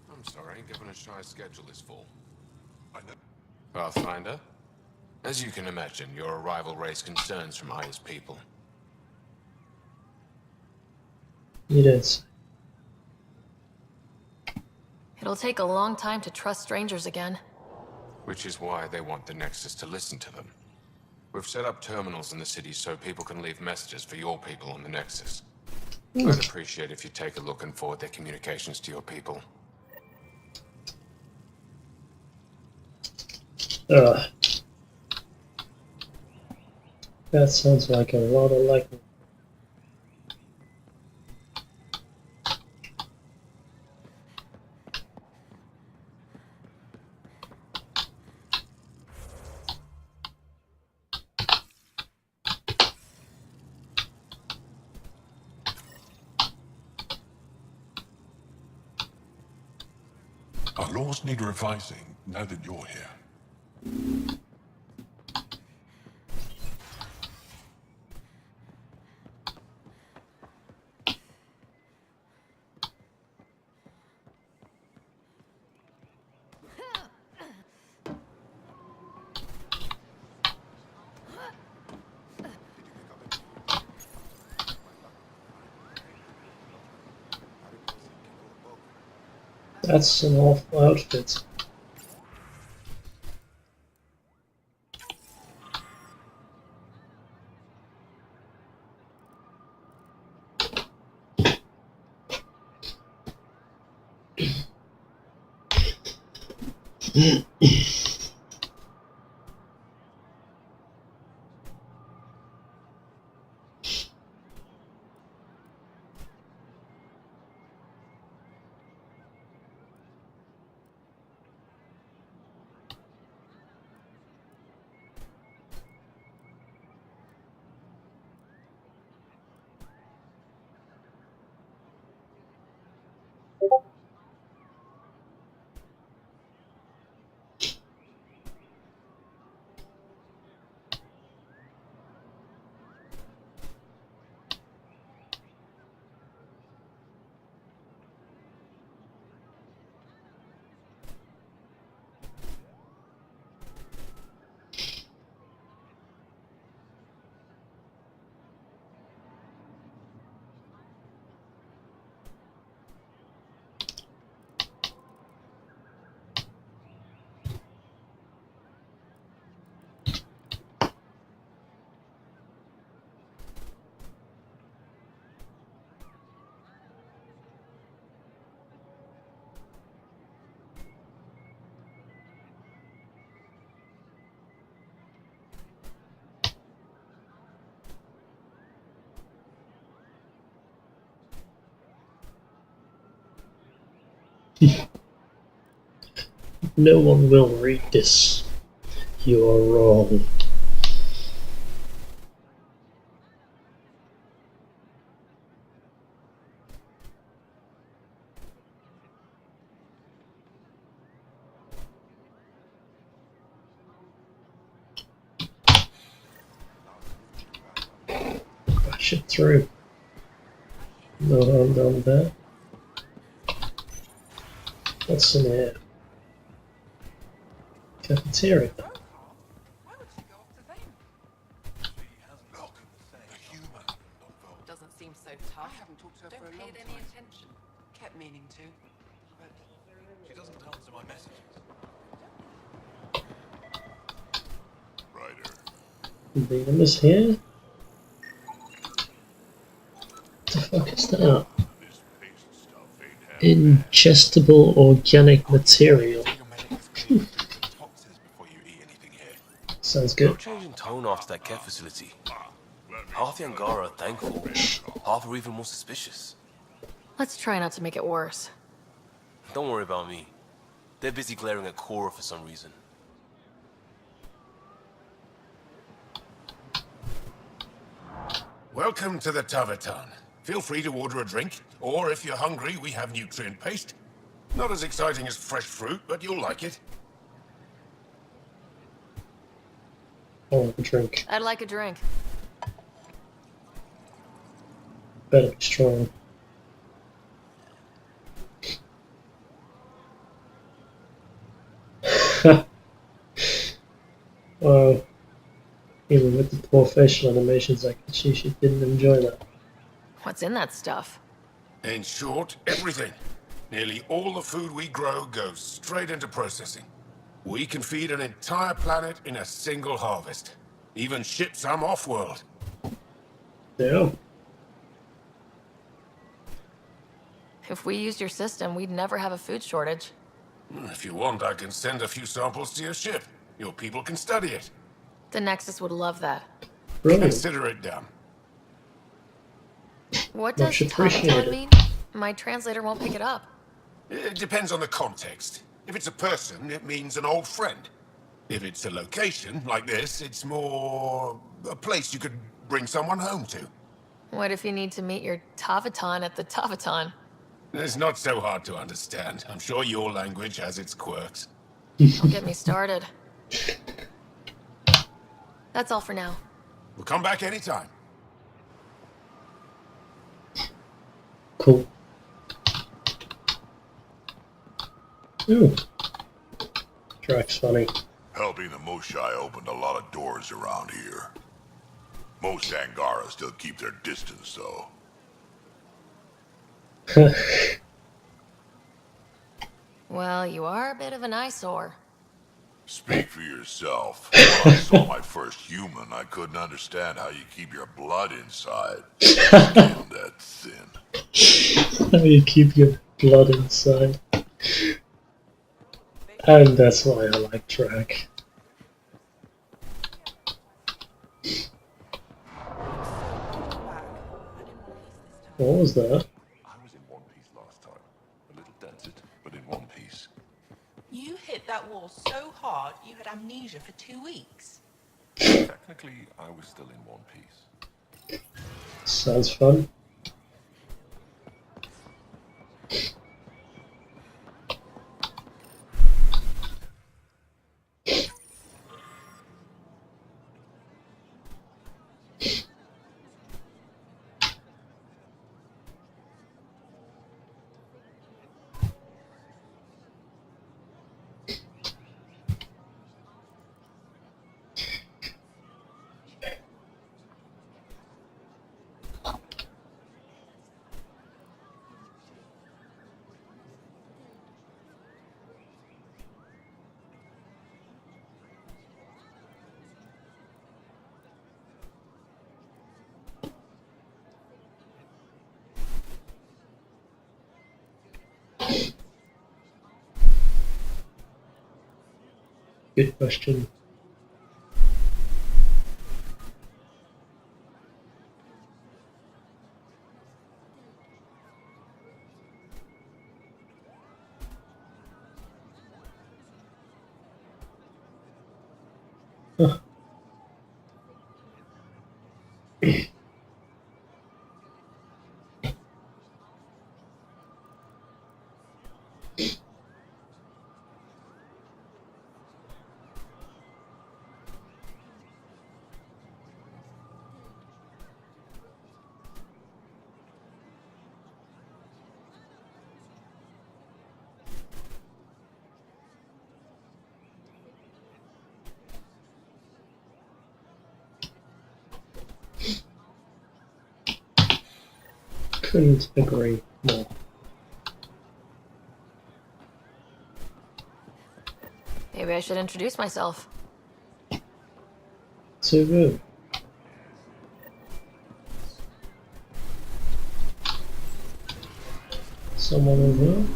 I'm sorry, Governor Shy's schedule is full. Pathfinder? As you can imagine, your arrival raised concerns from Aya's people. It is. It'll take a long time to trust strangers again. Which is why they want the Nexus to listen to them. We've set up terminals in the city so people can leave messages for your people on the Nexus. I'd appreciate if you take a look and forward their communications to your people. That sounds like a lot of likely. Our laws need revising now that you're here. That's an awful outfit. No one will read this. You are wrong. Crash it through. No harm done there. What's in here? Cafeteria. Doesn't seem so tough. I haven't talked to her for a long time. Don't pay it any attention. Kept meaning to. But she doesn't answer my messages. Venom is here? What the fuck is that? Ingestible organic material. Sounds good. No change in tone after that care facility. Half the Angara are thankful, half are even more suspicious. Let's try not to make it worse. Don't worry about me. They're busy glaring at Cora for some reason. Welcome to the Tavatan. Feel free to order a drink, or if you're hungry, we have nutrient paste. Not as exciting as fresh fruit, but you'll like it. Oh, a drink. I'd like a drink. Better be strong. Wow. Even with the poor facial animations, I can see she didn't enjoy that. What's in that stuff? In short, everything. Nearly all the food we grow goes straight into processing. We can feed an entire planet in a single harvest. Even ship some off-world. Damn. If we used your system, we'd never have a food shortage. If you want, I can send a few samples to your ship. Your people can study it. The Nexus would love that. Brilliant. Consider it done. What does Much appreciated. Tavaton mean? My translator won't pick it up. It depends on the context. If it's a person, it means an old friend. If it's a location, like this, it's more a place you could bring someone home to. What if you need to meet your Tavaton at the Tavaton? It's not so hard to understand. I'm sure your language has its quirks. Don't get me started. That's all for now. We'll come back anytime. Cool. Ooh. Drax funny. Helping the Moshai opened a lot of doors around here. Most Angara still keep their distance, though. Well, you are a bit of an eyesore. Speak for yourself. When I saw my first human, I couldn't understand how you keep your blood inside. Skin that thin. How you keep your blood inside. And that's why I like Drac. What was that? I was in one piece last time. A little dented, but in one piece. You hit that wall so hard you had amnesia for 2 weeks. Technically, I was still in one piece. Sounds fun. Good question. Huh. Couldn't agree more. Maybe I should introduce myself. Too good. Someone over.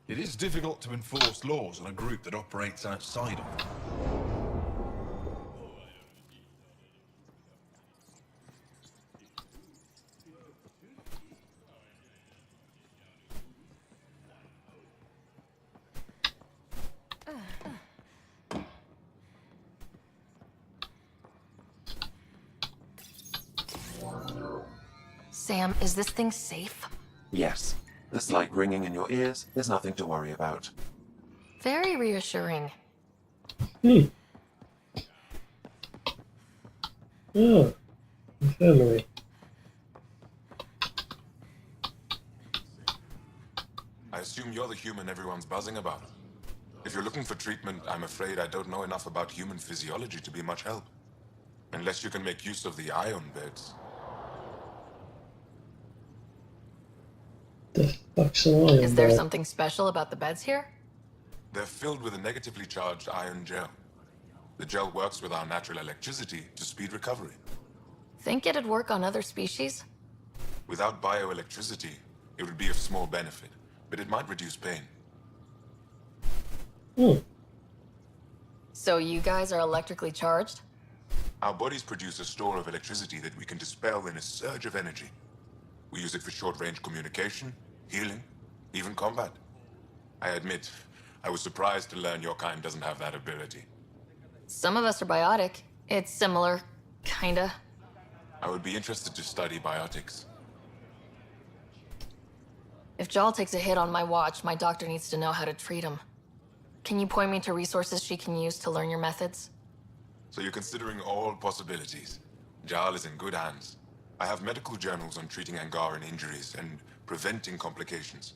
It is difficult to enforce laws on a group that operates outside of them. Sam, is this thing safe? Yes. The slight ringing in your ears is nothing to worry about. Very reassuring. Oh, infirmary. I assume you're the human everyone's buzzing about. If you're looking for treatment, I'm afraid I don't know enough about human physiology to be much help. Unless you can make use of the ion beds. The fuck's an ion Is there bed? something special about the beds here? They're filled with a negatively charged ion gel. The gel works with our natural electricity to speed recovery. Think it'd work on other species? Without bioelectricity, it would be of small benefit, but it might reduce pain. Hmm. So you guys are electrically charged? Our bodies produce a store of electricity that we can dispel in a surge of energy. We use it for short-range communication, healing, even combat. I admit, I was surprised to learn your kind doesn't have that ability. Some of us are biotic. It's similar, kinda. I would be interested to study biotics. If Jal takes a hit on my watch, my doctor needs to know how to treat him. Can you point me to resources she can use to learn your methods? So you're considering all possibilities. Jal is in good hands. I have medical journals on treating Angaran injuries and preventing complications.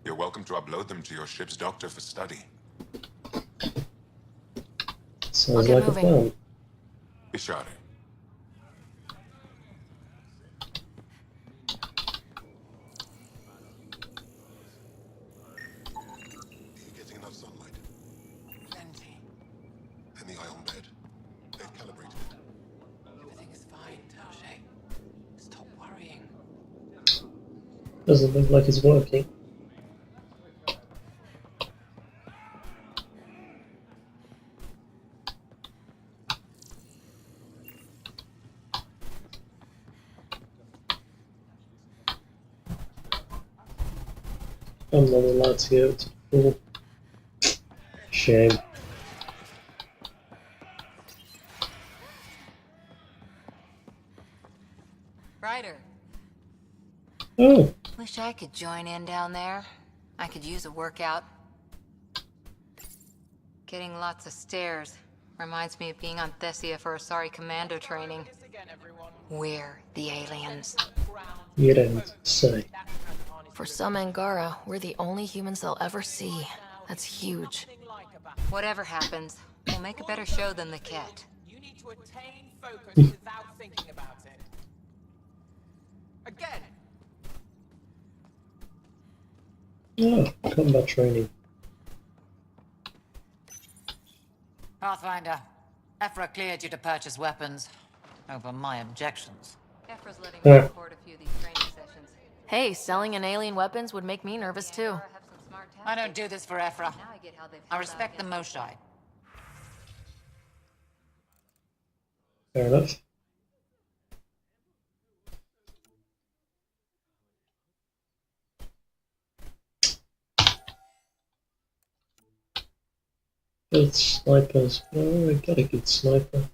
You're welcome to upload them to your ship's doctor for study. Sounds like a plan. Ishari. Getting enough sunlight. Plenty. And the ion bed. They've calibrated it. Everything is fine, Taoshi. Stop worrying. Doesn't look like it's working. I'm not allowed to go to the pool. Shame. Ryder. Oh. Wish I could join in down there. I could use a workout. Getting lots of stairs. Reminds me of being on Thessia for Asari commando training. We're the aliens. You don't say. For some Angara, we're the only humans they'll ever see. That's huge. Whatever happens, we'll make a better show than the Ket. You need to attain focus without thinking about it. Again. Oh, combat training. Pathfinder, Ephra cleared you to purchase weapons. Over my objections. Ephra's letting me record a few of these training sessions. Hey, selling an alien weapons would make me nervous too. I don't do this for Ephra. I respect the Moshai. Fair enough. Good snipers. Oh, I got a good sniper.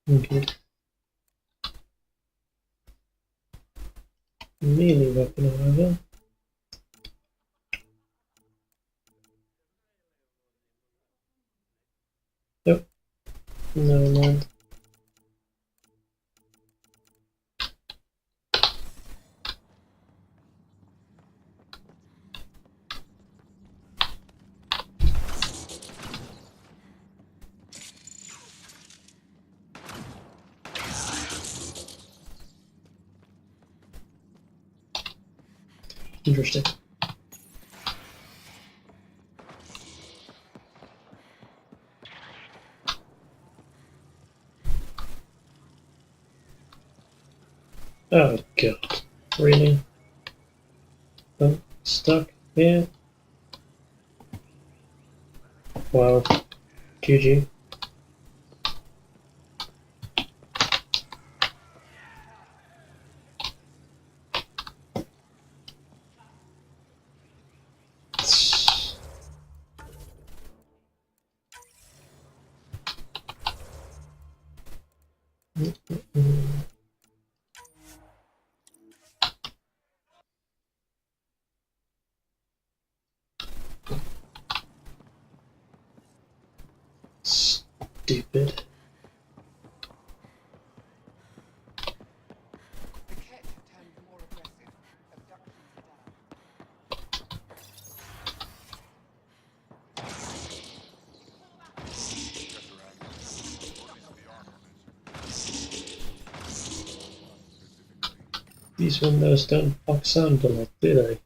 Okay. Melee weapon, however. Yep. Never mind. Interesting. Oh god. Really? I'm stuck here? Wow. GG. Stupid. These windows don't box sound a lot, do they?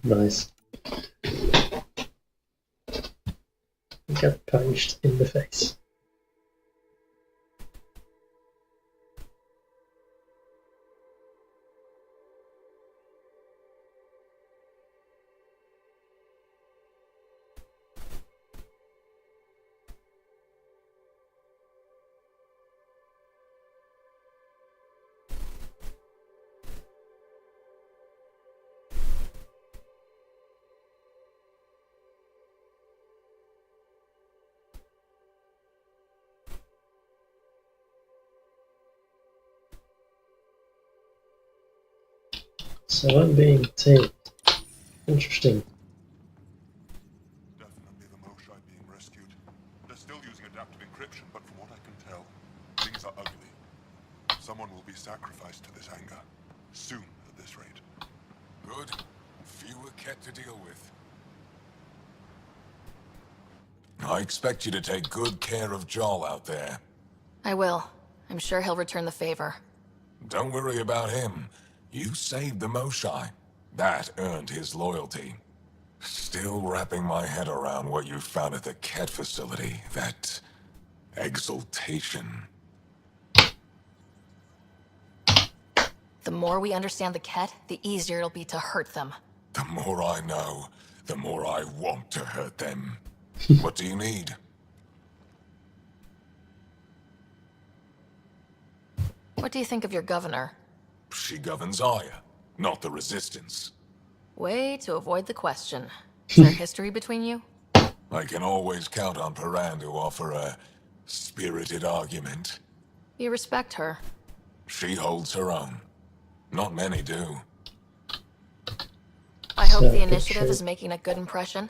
Nice. Get punched in the face. So I'm being tamed. Interesting. Definitely the Moshae being rescued. They're still using adaptive encryption, but from what I can tell, things are ugly. Someone will be sacrificed to this anger. Soon, at this rate. Good. Fewer Ket to deal with. I expect you to take good care of Joel out there. I will. I'm sure he'll return the favor. Don't worry about him. You saved the Moshae. That earned his loyalty. Still wrapping my head around what you found at the Ket facility. That exaltation. The more we understand the Ket, the easier it'll be to hurt them. The more I know, the more I want to hurt them. What do you need? What do you think of your governor? She governs Aya, not the Resistance. Way to avoid the question. Is there history between you? I can always count on Paran to offer a spirited argument. You respect her. She holds her own. Not many do. I hope the initiative is making a good impression.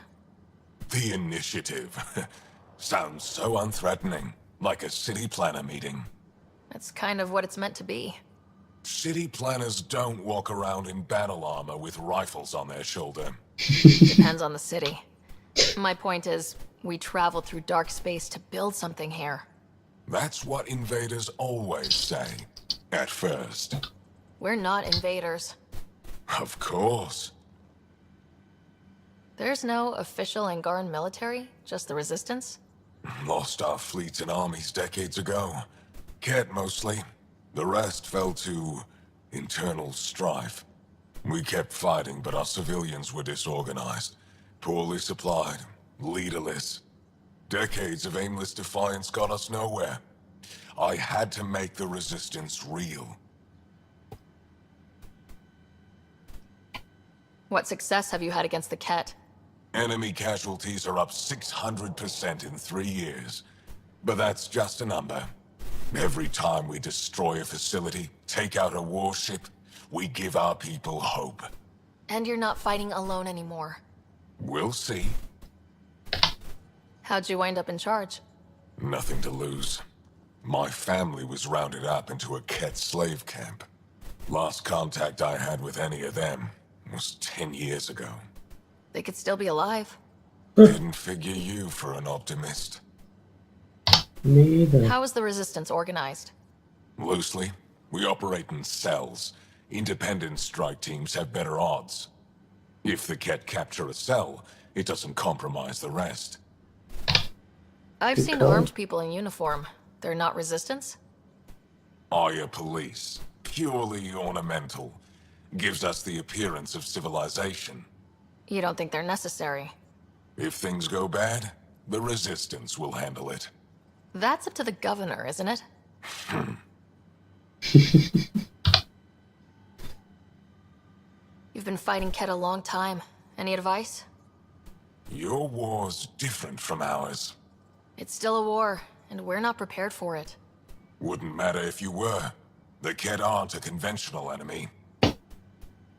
The initiative. Sounds so unthreatening. Like a city planner meeting. That's kind of what it's meant to be. City planners don't walk around in battle armor with rifles on their shoulder. Depends on the city. My point is, we traveled through dark space to build something here. That's what invaders always say. At first. We're not invaders. Of course. There's no official Angaran military, just the Resistance? Lost our fleets and armies decades ago. Ket mostly. The rest fell to internal strife. We kept fighting, but our civilians were disorganized, poorly supplied, leaderless. Decades of aimless defiance got us nowhere. I had to make the Resistance real. What success have you had against the Ket? Enemy casualties are up 600% in 3 years. But that's just a number. Every time we destroy a facility, take out a warship, we give our people hope. And you're not fighting alone anymore. We'll see. How'd you wind up in charge? Nothing to lose. My family was rounded up into a Ket slave camp. Last contact I had with any of them was 10 years ago. They could still be alive. Didn't figure you for an optimist. Me either. How is the Resistance organized? Loosely, we operate in cells. Independent strike teams have better odds. If the Ket capture a cell, it doesn't compromise the rest. I've Good seen call. armed people in uniform. They're not Resistance? Aya police, purely ornamental, gives us the appearance of civilization. You don't think they're necessary? If things go bad, the Resistance will handle it. That's up to the governor, isn't it? You've been fighting Ket a long time. Any advice? Your war's different from ours. It's still a war, and we're not prepared for it. Wouldn't matter if you were. The Ket aren't a conventional enemy.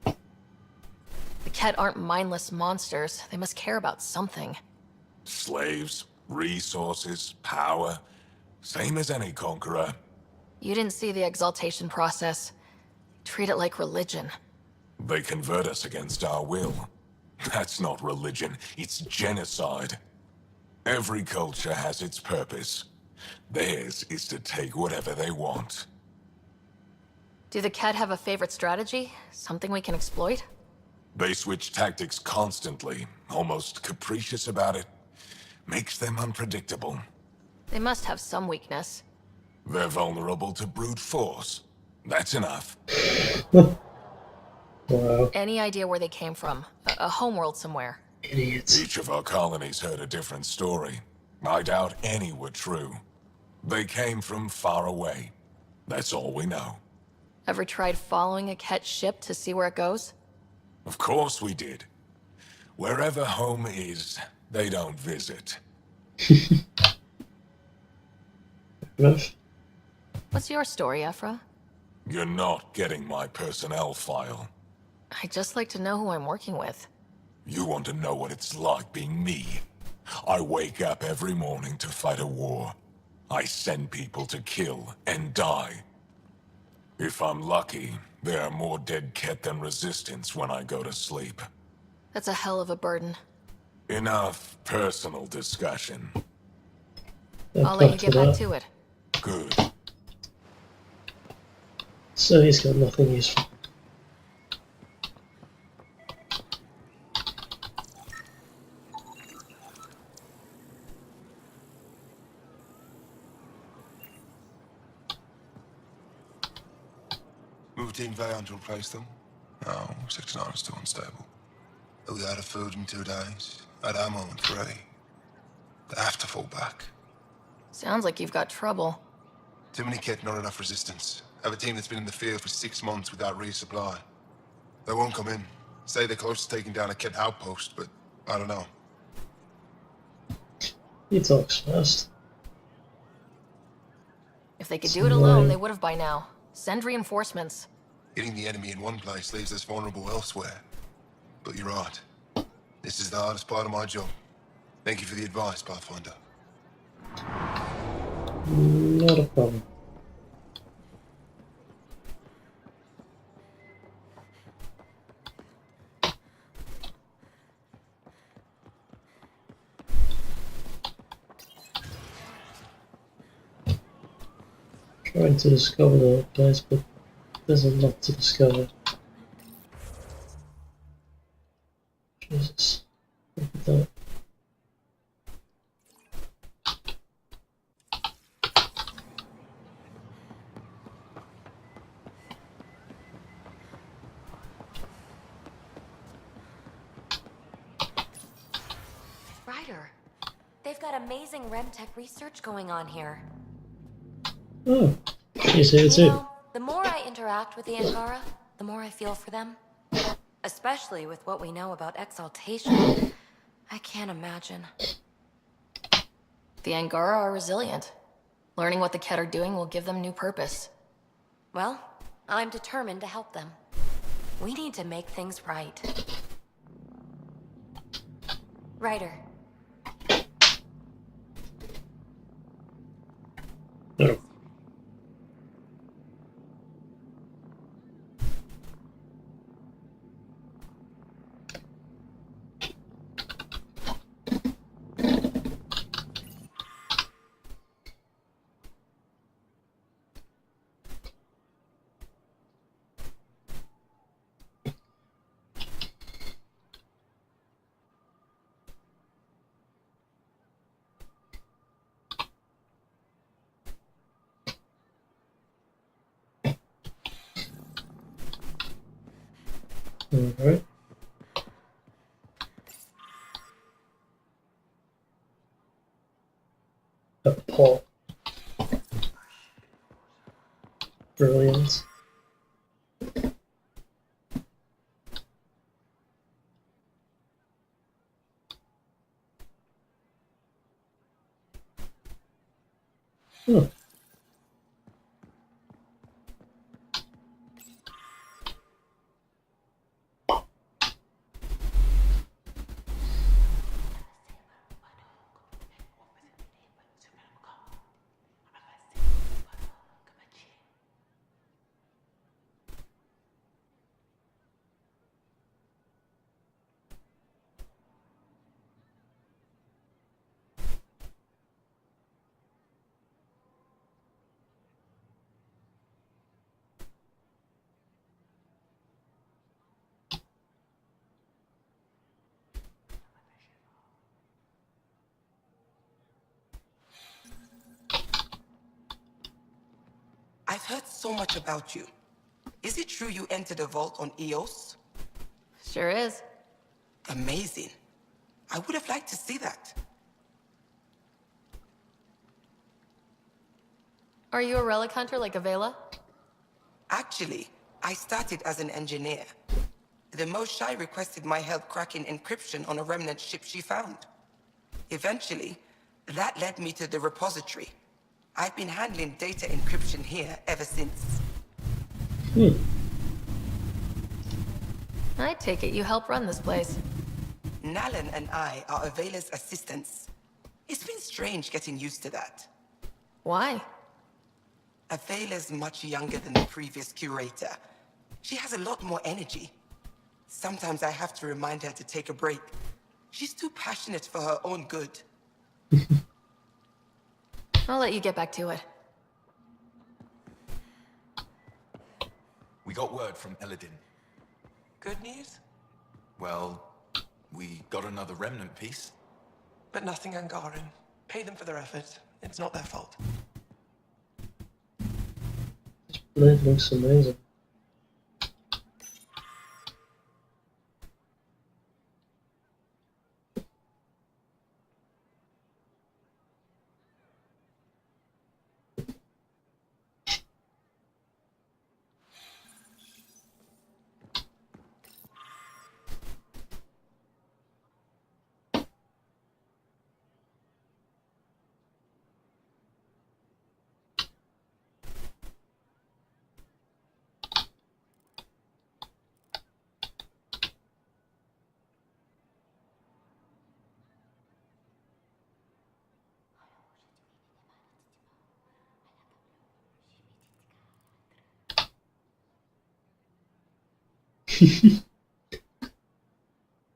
The Ket aren't mindless monsters. They must care about something. Slaves, resources, power. Same as any conqueror. You didn't see the exaltation process. Treat it like religion. They convert us against our will. That's not religion, it's genocide. Every culture has its purpose. Theirs is to take whatever they want. Do the Ket have a favorite strategy? Something we can exploit? They switch tactics constantly, almost capricious about it. Makes them unpredictable. They must have some weakness. They're vulnerable to brute force. That's enough. Wow. Any idea where they came from? A homeworld somewhere? Idiots. Each of our colonies heard a different story. I doubt any were true. They came from far away. That's all we know. Ever tried following a Ket ship to see where it goes? Of course we did. Wherever home is, they don't visit. Enough. What's your story, Ephra? You're not getting my personnel file. I'd just like to know who I'm working with. You want to know what it's like being me. I wake up every morning to fight a war. I send people to kill and die. If I'm lucky, there are more dead Ket than Resistance when I go to sleep. That's a hell of a burden. Enough personal discussion. I'll let you get back to it. Good. So he's got nothing useful. Moved Team Vayon to replace them? No, Sector 9 is still unstable. We out of food in 2 days. Out of ammo in 3. They have to fall back. Sounds like you've got trouble. Too many Ket, not enough resistance. Have a team that's been in the field for 6 months without resupply. They won't come in. Say they're close to taking down a Ket outpost, but I don't know. He talks fast. If they could do it alone, they would have by now. Send reinforcements. Hitting the enemy in one place leaves us vulnerable elsewhere. But you're right. This is the hardest part of my job. Thank you for the advice, Pathfinder. Not a problem. Trying to discover the place, but there's a lot to discover. Jesus. Look at that. Ryder, they've got amazing RemTech research going on here. Oh, she's here You too. know, the more I interact with the Angara, the more I feel for them. Especially with what we know about exaltation. I can't imagine. The Angara are resilient. Learning what the Ket are doing will give them new purpose. Well, I'm determined to help them. We need to make things right. Ryder. No. Alright. A paw. Brilliant. Hmm. I've heard so much about you. Is it true you entered a vault on Eos? Sure is. Amazing. I would have liked to see that. Are you a relic hunter like Avela? Actually, I started as an engineer. The Moshai requested my help cracking encryption on a remnant ship she found. Eventually, that led me to the repository. I've been handling data encryption here ever since. I take it you help run this place. Nalan and I are Avela's assistants. It's been strange getting used to that. Why? Avela's much younger than the previous curator. She has a lot more energy. Sometimes I have to remind her to take a break. She's too passionate for her own good. I'll let you get back to it. We got word from Eladin. Good news? Well, we got another remnant piece. But nothing Angaran. Pay them for their effort. It's not their fault. This blade looks amazing.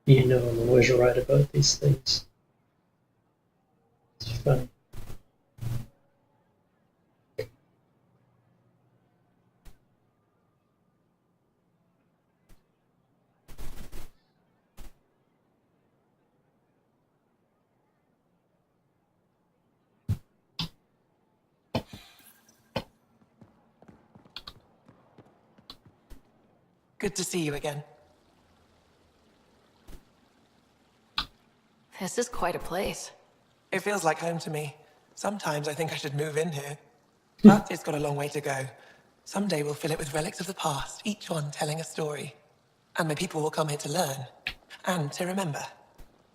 You know I'm always right about these things. It's funny. Good to see you again. This is quite a place. It feels like home to me. Sometimes I think I should move in here. But it's got a long way to go. Someday we'll fill it with relics of the past, each one telling a story. And my people will come here to learn. And to remember.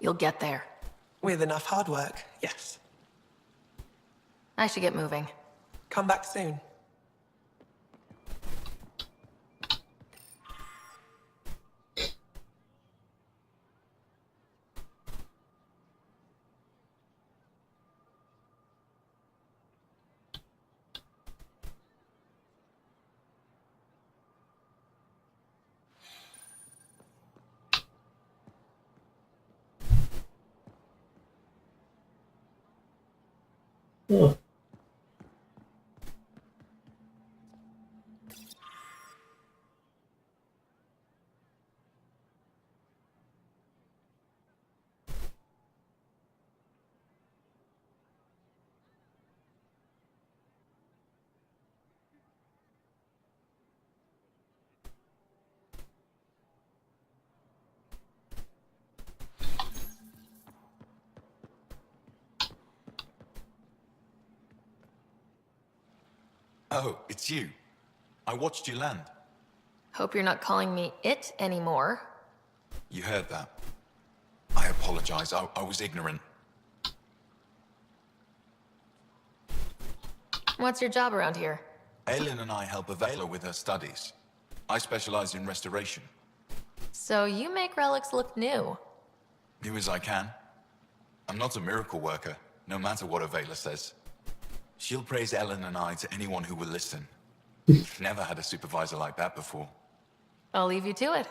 You'll get there. With enough hard work, yes. I should get moving. Come back soon. Oh. Oh, it's you. I watched you land. Hope you're not calling me it anymore. You heard that. I apologize. I was ignorant. What's your job around here? Aelin and I help Avela with her studies. I specialize in restoration. So you make relics look new. New as I can. I'm not a miracle worker, no matter what Avela says. She'll praise Ellen and I to anyone who will listen. Never had a supervisor like that before. I'll leave you to it.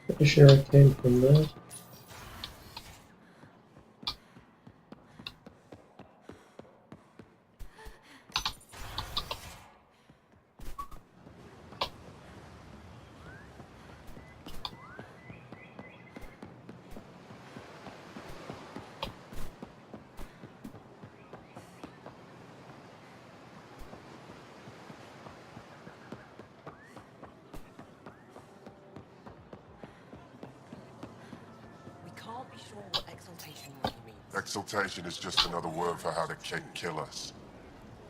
Pretty sure I came from there. Can't be sure what exaltation really means. Exaltation is just another word for how the Kett kill us.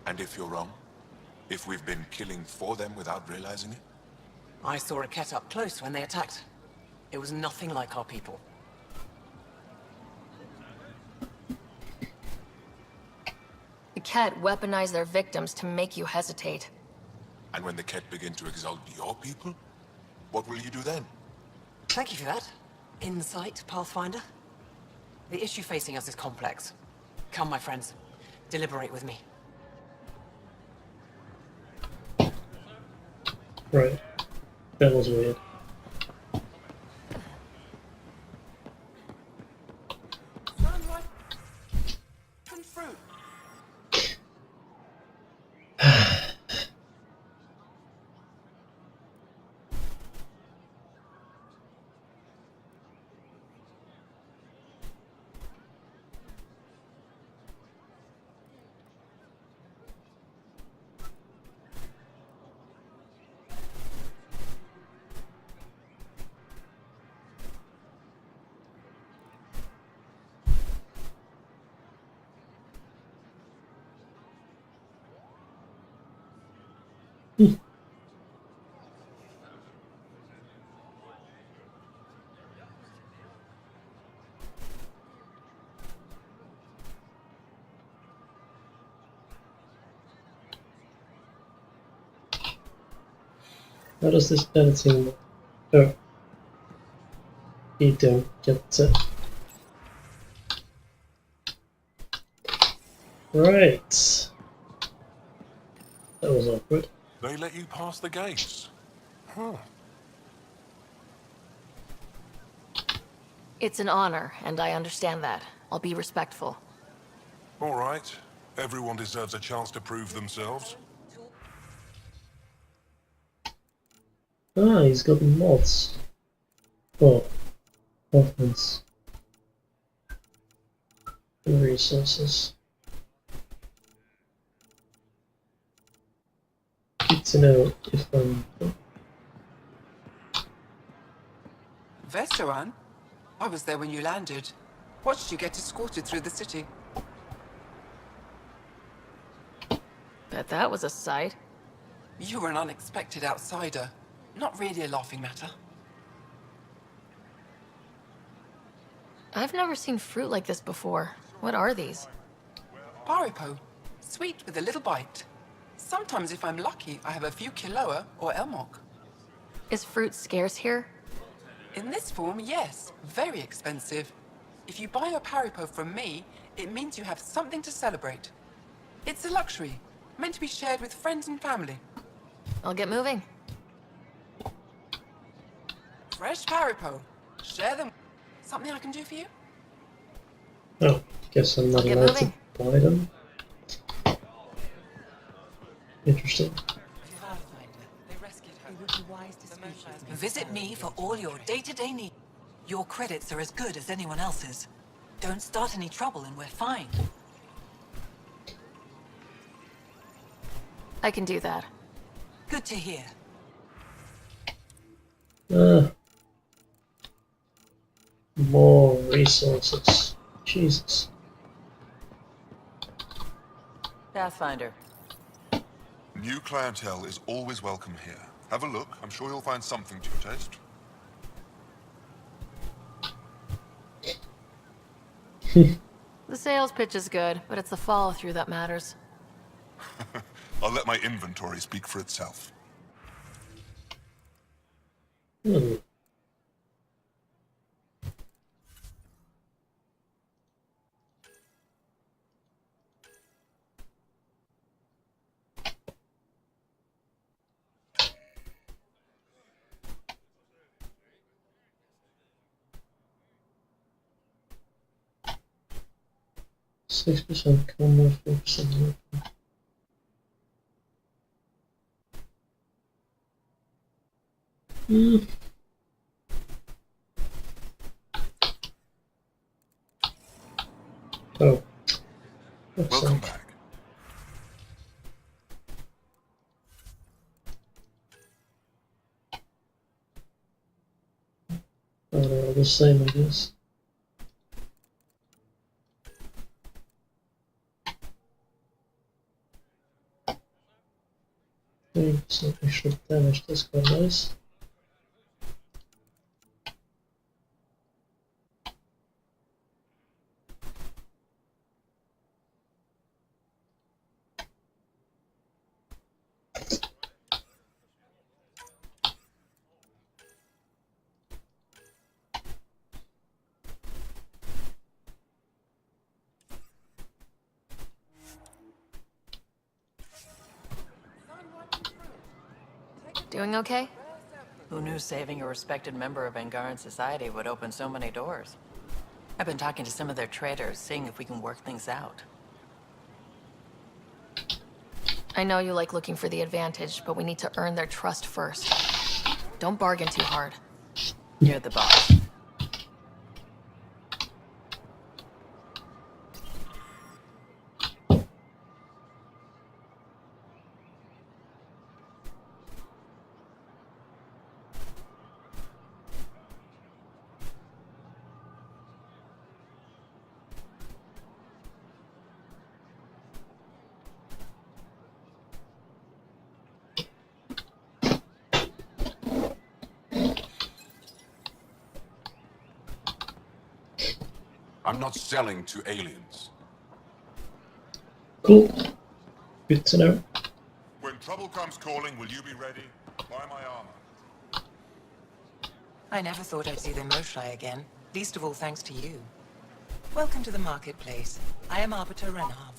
And if you're wrong? If we've been killing for them without realizing it? I saw a Kett up close when they attacked. It was nothing like our people. The Kett weaponize their victims to make you hesitate. And when the Kett begin to exalt your people? What will you do then? Thank you for that. Insight, Pathfinder. The issue facing us is complex. Come, my friends. Deliberate with me. Right. That was weird. How does this editing work? Oh. you don't get to. Right. That was awkward. They let you pass the gates. Huh. It's an honor, and I understand that. I'll be respectful. All right. Everyone deserves a chance to prove themselves. Ah, he's got mods. Oh, offense. And resources. Good to know if I'm... Veteran? I was there when you landed. Watched you get escorted through the city. Bet that was a sight. You were an unexpected outsider. Not really a laughing matter. I've never seen fruit like this before. What are these? Paripo. Sweet with a little bite. Sometimes if I'm lucky, I have a few Kiloa or Elmok. Is fruit scarce here? In this form, yes. Very expensive. If you buy a Paripo from me, it means you have something to celebrate. It's a luxury, meant to be shared with friends and family. I'll get moving. Fresh Paripo. Share them. Something I can do for you? Oh, guess I'm not allowed to buy them. Interesting. Visit me for all your day-to-day needs. Your credits are as good as anyone else's. Don't start any trouble and we're fine. I can do that. Good to hear. More resources. Jesus. Pathfinder. New clientele is always welcome here. Have a look. I'm sure you'll find something to your taste. The sales pitch is good, but it's the follow-through that matters. I'll let my inventory speak for itself. Hmm. %6% combo, 4% weapon. Oh. Welcome back. Oh, they're all the same, I guess. Some extra damage, that's quite nice. Doing okay? Who knew saving a respected member of Angaran society would open so many doors? I've been talking to some of their traders, seeing if we can work things out. I know you like looking for the advantage, but we need to earn their trust first. Don't bargain too hard. You're the boss. I'm not selling to aliens. Cool. Good to know. When trouble comes calling, will you be ready? Buy my armor. I never thought I'd see the Moshlai again, least of all thanks to you. Welcome to the marketplace. I am Arbiter Renav.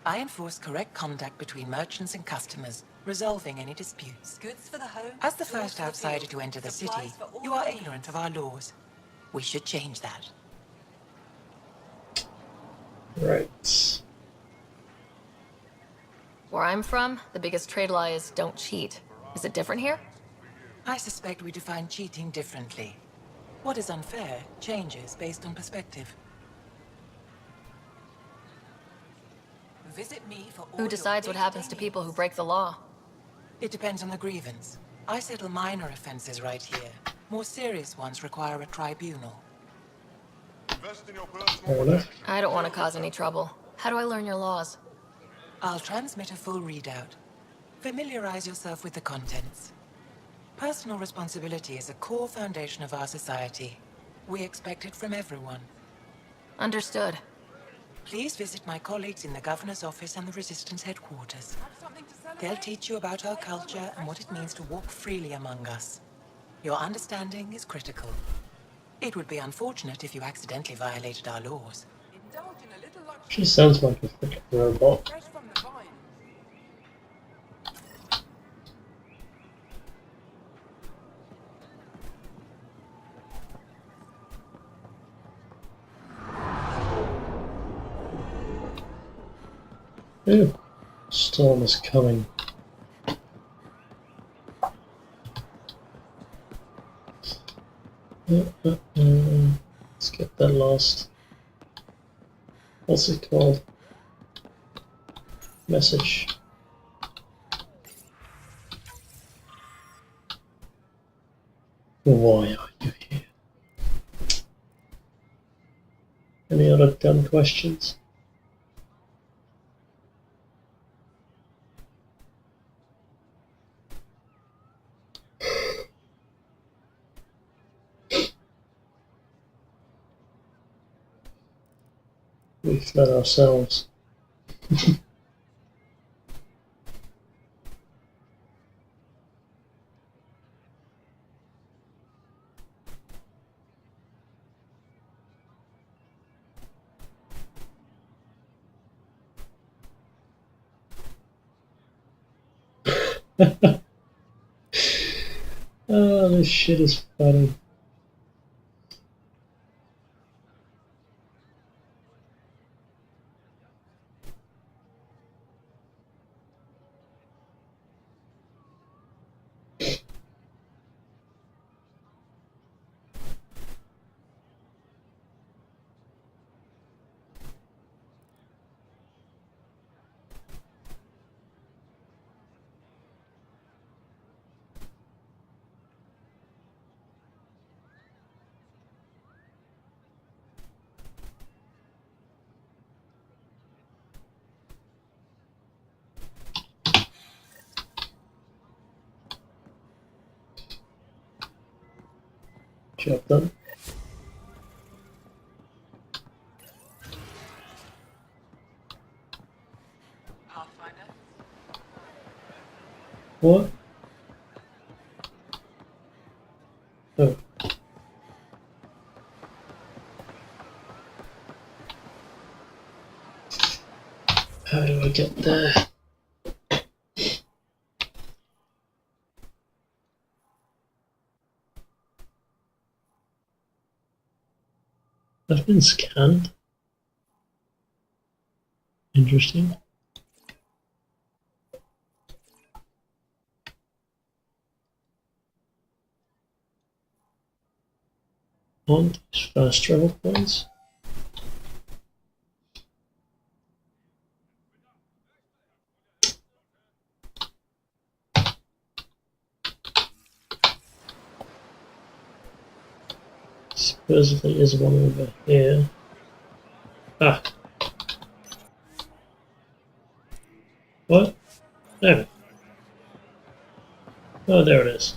I enforce correct conduct between merchants and customers, resolving any disputes. Goods for the home. As the first outsider to enter the city, you are ignorant of our laws. We should change that. Right. Where I'm from, the biggest trade law is don't cheat. Is it different here? I suspect we define cheating differently. What is unfair changes based on perspective. Visit me for all Who decides what happens to people who break the law? It depends on the grievance. I settle minor offenses right here. More serious ones require a tribunal. I don't want to cause any trouble. How do I learn your laws? I'll transmit a full readout. Familiarize yourself with the contents. Personal responsibility is a core foundation of our society. We expect it from everyone. Understood. Please visit my colleagues in the Governor's office and the Resistance headquarters. They'll teach you about our culture and what it means to walk freely among us. Your understanding is critical. It would be unfortunate if you accidentally violated our laws. She sounds like a freaking robot. Ooh, storm is coming. Let's get that last. What's it called? Message. Why are you here? Any other dumb questions? We fled ourselves. Oh, this shit is funny. Job done. What? Oh. How do I get there? I've been scanned. Interesting. On these fast travel points. Supposedly is one over here. Ah. What? There. Oh, there it is.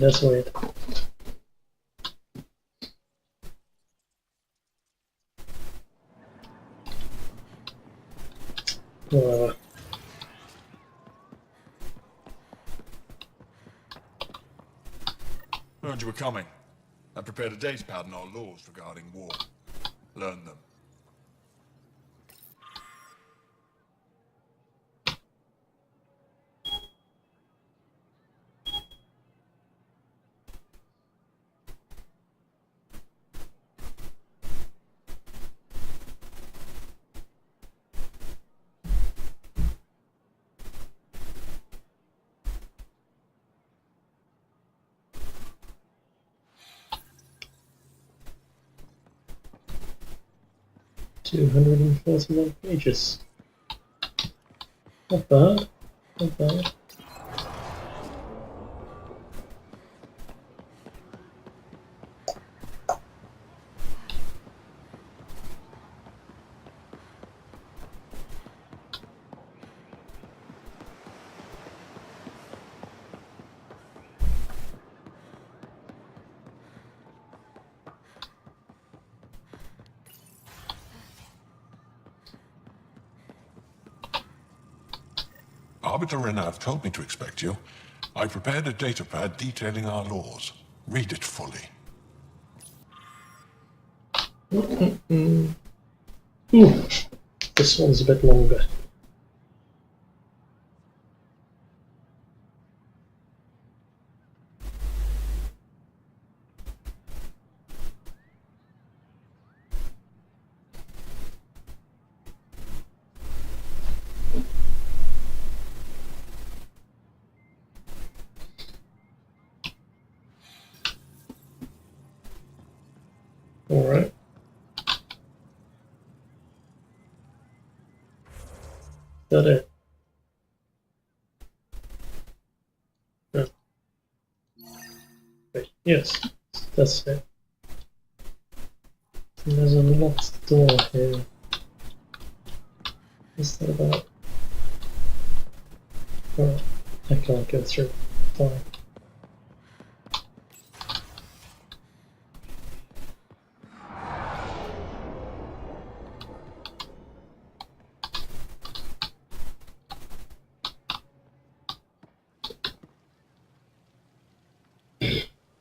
that's weird. Whatever. Heard you were coming. I prepared a datapad on our laws regarding war. Learn them. $241 pages. Not bad. Not bad. Arbiter Renav told me to expect you. I prepared a datapad detailing our laws. Read it fully. Ooh, this one's a bit longer. Alright. That it? No. Wait, yes, that's it. And there's a locked door here. What's that about? Alright, I can't go through. Fine.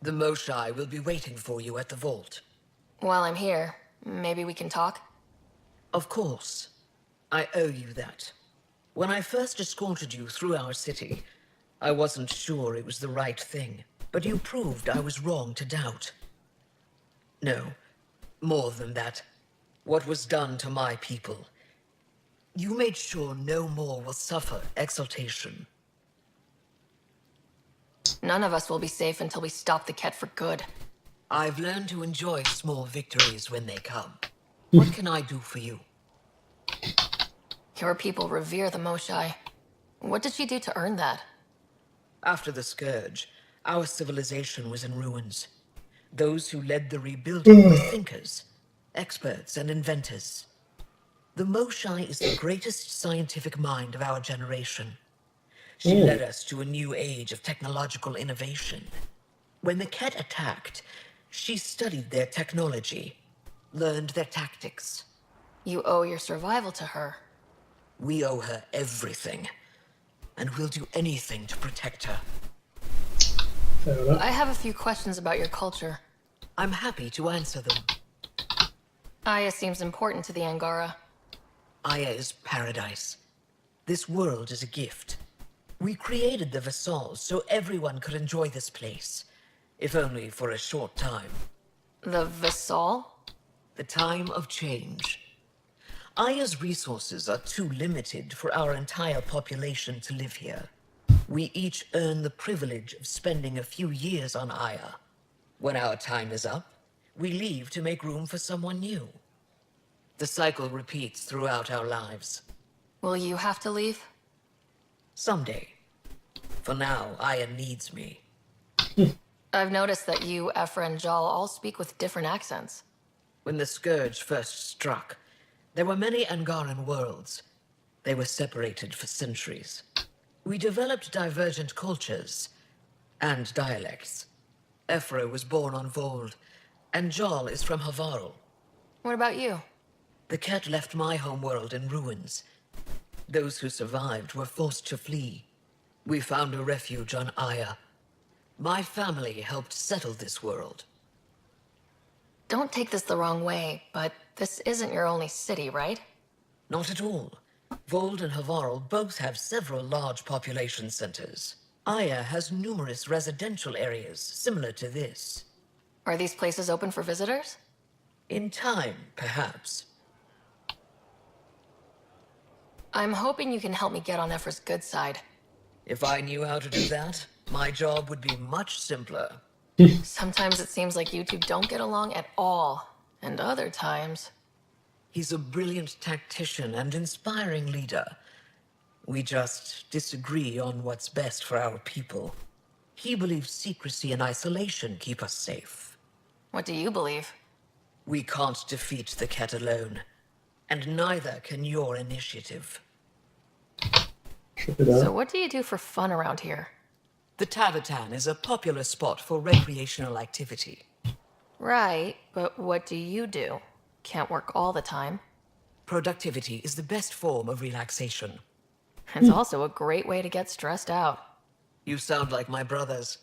The Moshai will be waiting for you at the vault. While I'm here, maybe we can talk? Of course. I owe you that. When I first escorted you through our city, I wasn't sure it was the right thing, but you proved I was wrong to doubt. No, more than that. What was done to my people. You made sure no more will suffer exaltation. None of us will be safe until we stop the Ket for good. I've learned to enjoy small victories when they come. What can I do for you? Your people revere the Moshai. What did she do to earn that? After the Scourge, our civilization was in ruins. Those who led the rebuilding were thinkers, experts, and inventors. The Moshai is the greatest scientific mind of our generation. She led us to a new age of technological innovation. When the Ket attacked, she studied their technology, learned their tactics. You owe your survival to her. We owe her everything, and we'll do anything to protect her. I have a few questions about your culture. I'm happy to answer them. Aya seems important to the Angara. Aya is paradise. This world is a gift. We created the Vassals so everyone could enjoy this place, if only for a short time. The Vassal? The time of change. Aya's resources are too limited for our entire population to live here. We each earn the privilege of spending a few years on Aya. When our time is up, we leave to make room for someone new. The cycle repeats throughout our lives. Will you have to leave? Someday. For now, Aya needs me. I've noticed that you, Ephra, and Jal all speak with different accents. When the Scourge first struck, there were many Angaran worlds. They were separated for centuries. We developed divergent cultures and dialects. Ephra was born on Vold, and Jarl is from Havarl. What about you? The cat left my homeworld in ruins. Those who survived were forced to flee. We found a refuge on Aya. My family helped settle this world. Don't take this the wrong way, but this isn't your only city, right? Not at all. Vold and Havarl both have several large population centers. Aya has numerous residential areas similar to this. Are these places open for visitors? In time, perhaps. I'm hoping you can help me get on Ephra's good side. If I knew how to do that, my job would be much simpler. Sometimes it seems like you two don't get along at all, and other times... He's a brilliant tactician and inspiring leader. We just disagree on what's best for our people. He believes secrecy and isolation keep us safe. What do you believe? We can't defeat the cat alone, and neither can your initiative. So what do you do for fun around here? The Tavatan is a popular spot for recreational activity. Right, but what do you do? Can't work all the time. Productivity is the best form of relaxation. It's also a great way to get stressed out. You sound like my brothers.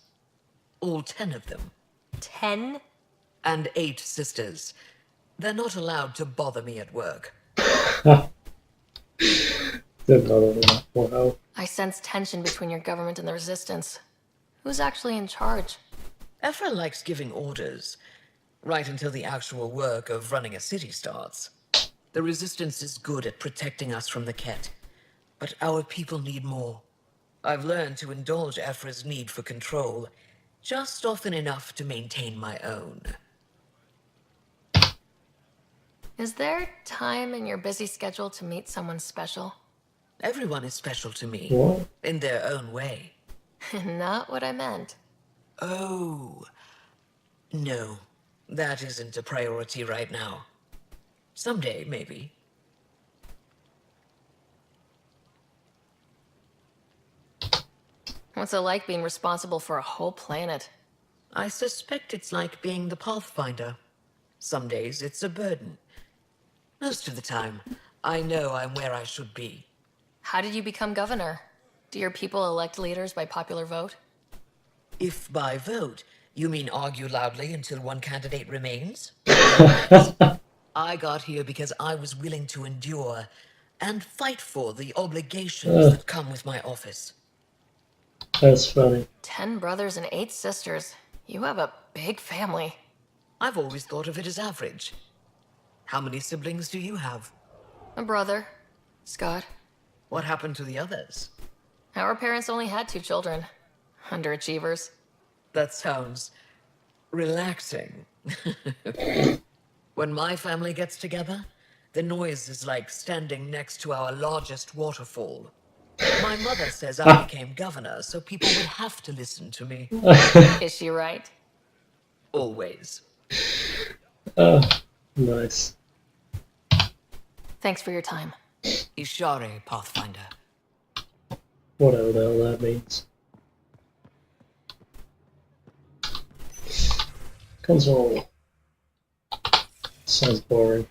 All 10 of them. 10? And 8 sisters. They're not allowed to bother me at work. Wow. I sense tension between your government and the Resistance. Who's actually in charge? Ephra likes giving orders, right until the actual work of running a city starts. The Resistance is good at protecting us from the Ket, but our people need more. I've learned to indulge Ephra's need for control, just often enough to maintain my own. Is there time in your busy schedule to meet someone special? Everyone is special to me, What? in their own way. Not what I meant. Oh, no, that isn't a priority right now. Someday, maybe. What's it like being responsible for a whole planet? I suspect it's like being the Pathfinder. Some days it's a burden. Most of the time, I know I'm where I should be. How did you become governor? Do your people elect leaders by popular vote? If by vote, you mean argue loudly until one candidate remains? I got here because I was willing to endure and fight for the obligations that come with my office. That's funny. 10 brothers and 8 sisters. You have a big family. I've always thought of it as average. How many siblings do you have? A brother, Scott. What happened to the others? Our parents only had 2 children. Underachievers. That sounds relaxing. When my family gets together, the noise is like standing next to our largest waterfall. My mother says I became governor, so people would have to listen to me. Is she right? Always. Nice. Thanks for your time. Ishare, Pathfinder. Whatever the hell that means. Console. Sounds boring.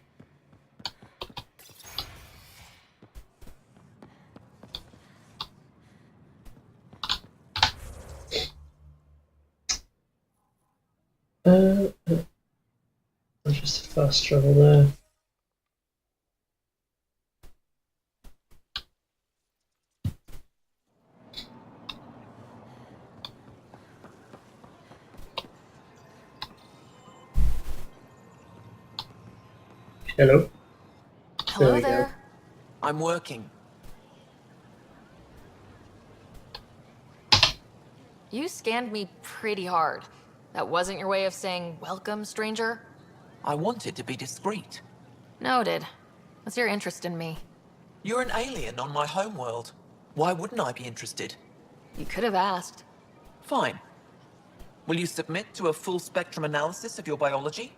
That's just a fast travel there. Hello? Hello we go. there. I'm working. You scanned me pretty hard. That wasn't your way of saying, welcome, stranger? I wanted to be discreet. Noted. What's your interest in me? You're an alien on my homeworld. Why wouldn't I be interested? You could have asked. Fine. Will you submit to a full spectrum analysis of your biology?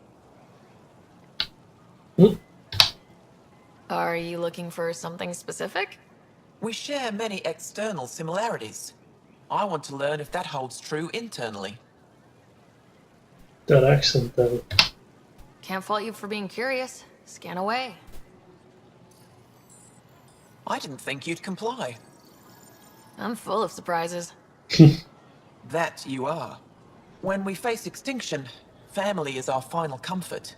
Are you looking for something specific? We share many external similarities. I want to learn if that holds true internally. That accent, though. Can't fault you for being curious. Scan away. I didn't think you'd comply. I'm full of surprises. That you are. When we face extinction, family is our final comfort.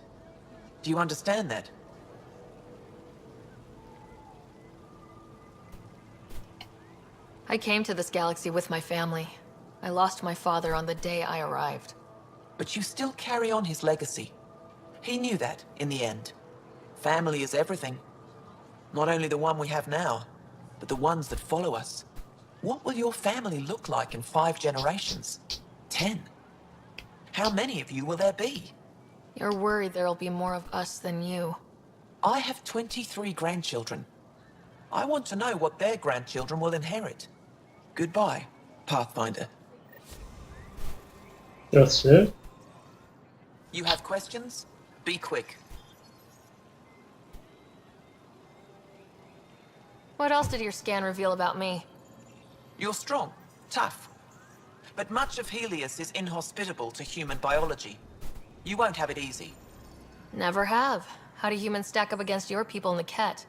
Do you understand that? I came to this galaxy with my family. I lost my father on the day I arrived. But you still carry on his legacy. He knew that, in the end. Family is everything. Not only the one we have now, but the ones that follow us. What will your family look like in 5 generations? 10? How many of you will there be? You're worried there'll be more of us than you. I have 23 grandchildren. I want to know what their grandchildren will inherit. Goodbye, Pathfinder. That's it? You have questions? Be quick. What else did your scan reveal about me? You're strong, tough. But much of Helios is inhospitable to human biology. You won't have it easy. Never have. How do humans stack up against your people in the Ket?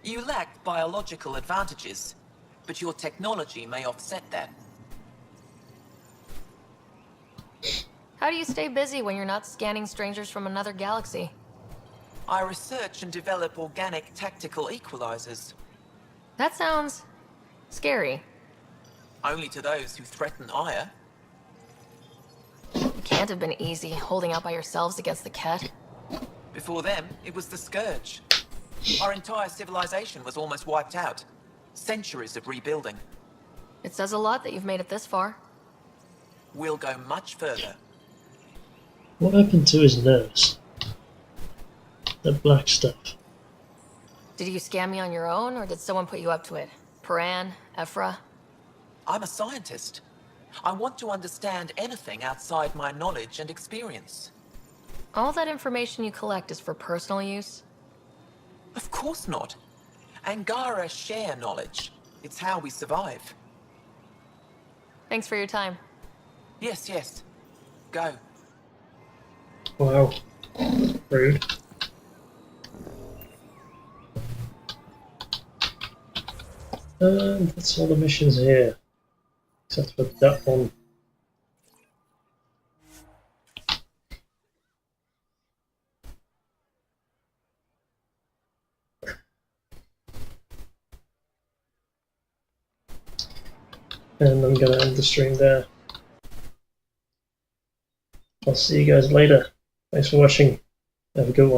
You lack biological advantages, but your technology may offset that. How do you stay busy when you're not scanning strangers from another galaxy? I research and develop organic tactical equalizers. That sounds scary. Only to those who threaten Aya. It can't have been easy holding out by yourselves against the Ket. Before them, it was the Scourge. Our entire civilization was almost wiped out. Centuries of rebuilding. It says a lot that you've made it this far. We'll go much further. What happened to his nose? That black stuff. Did you scan me on your own, or did someone put you up to it? Paran? Ephra? I'm a scientist. I want to understand anything outside my knowledge and experience. All that information you collect is for personal use? Of course not. Angara share knowledge. It's how we survive. Thanks for your time. Yes, yes. Go. Wow. Rude. And that's all the missions here. Except for that one. And I'm gonna end the stream there. I'll see you guys later. Thanks for watching. Have a good one.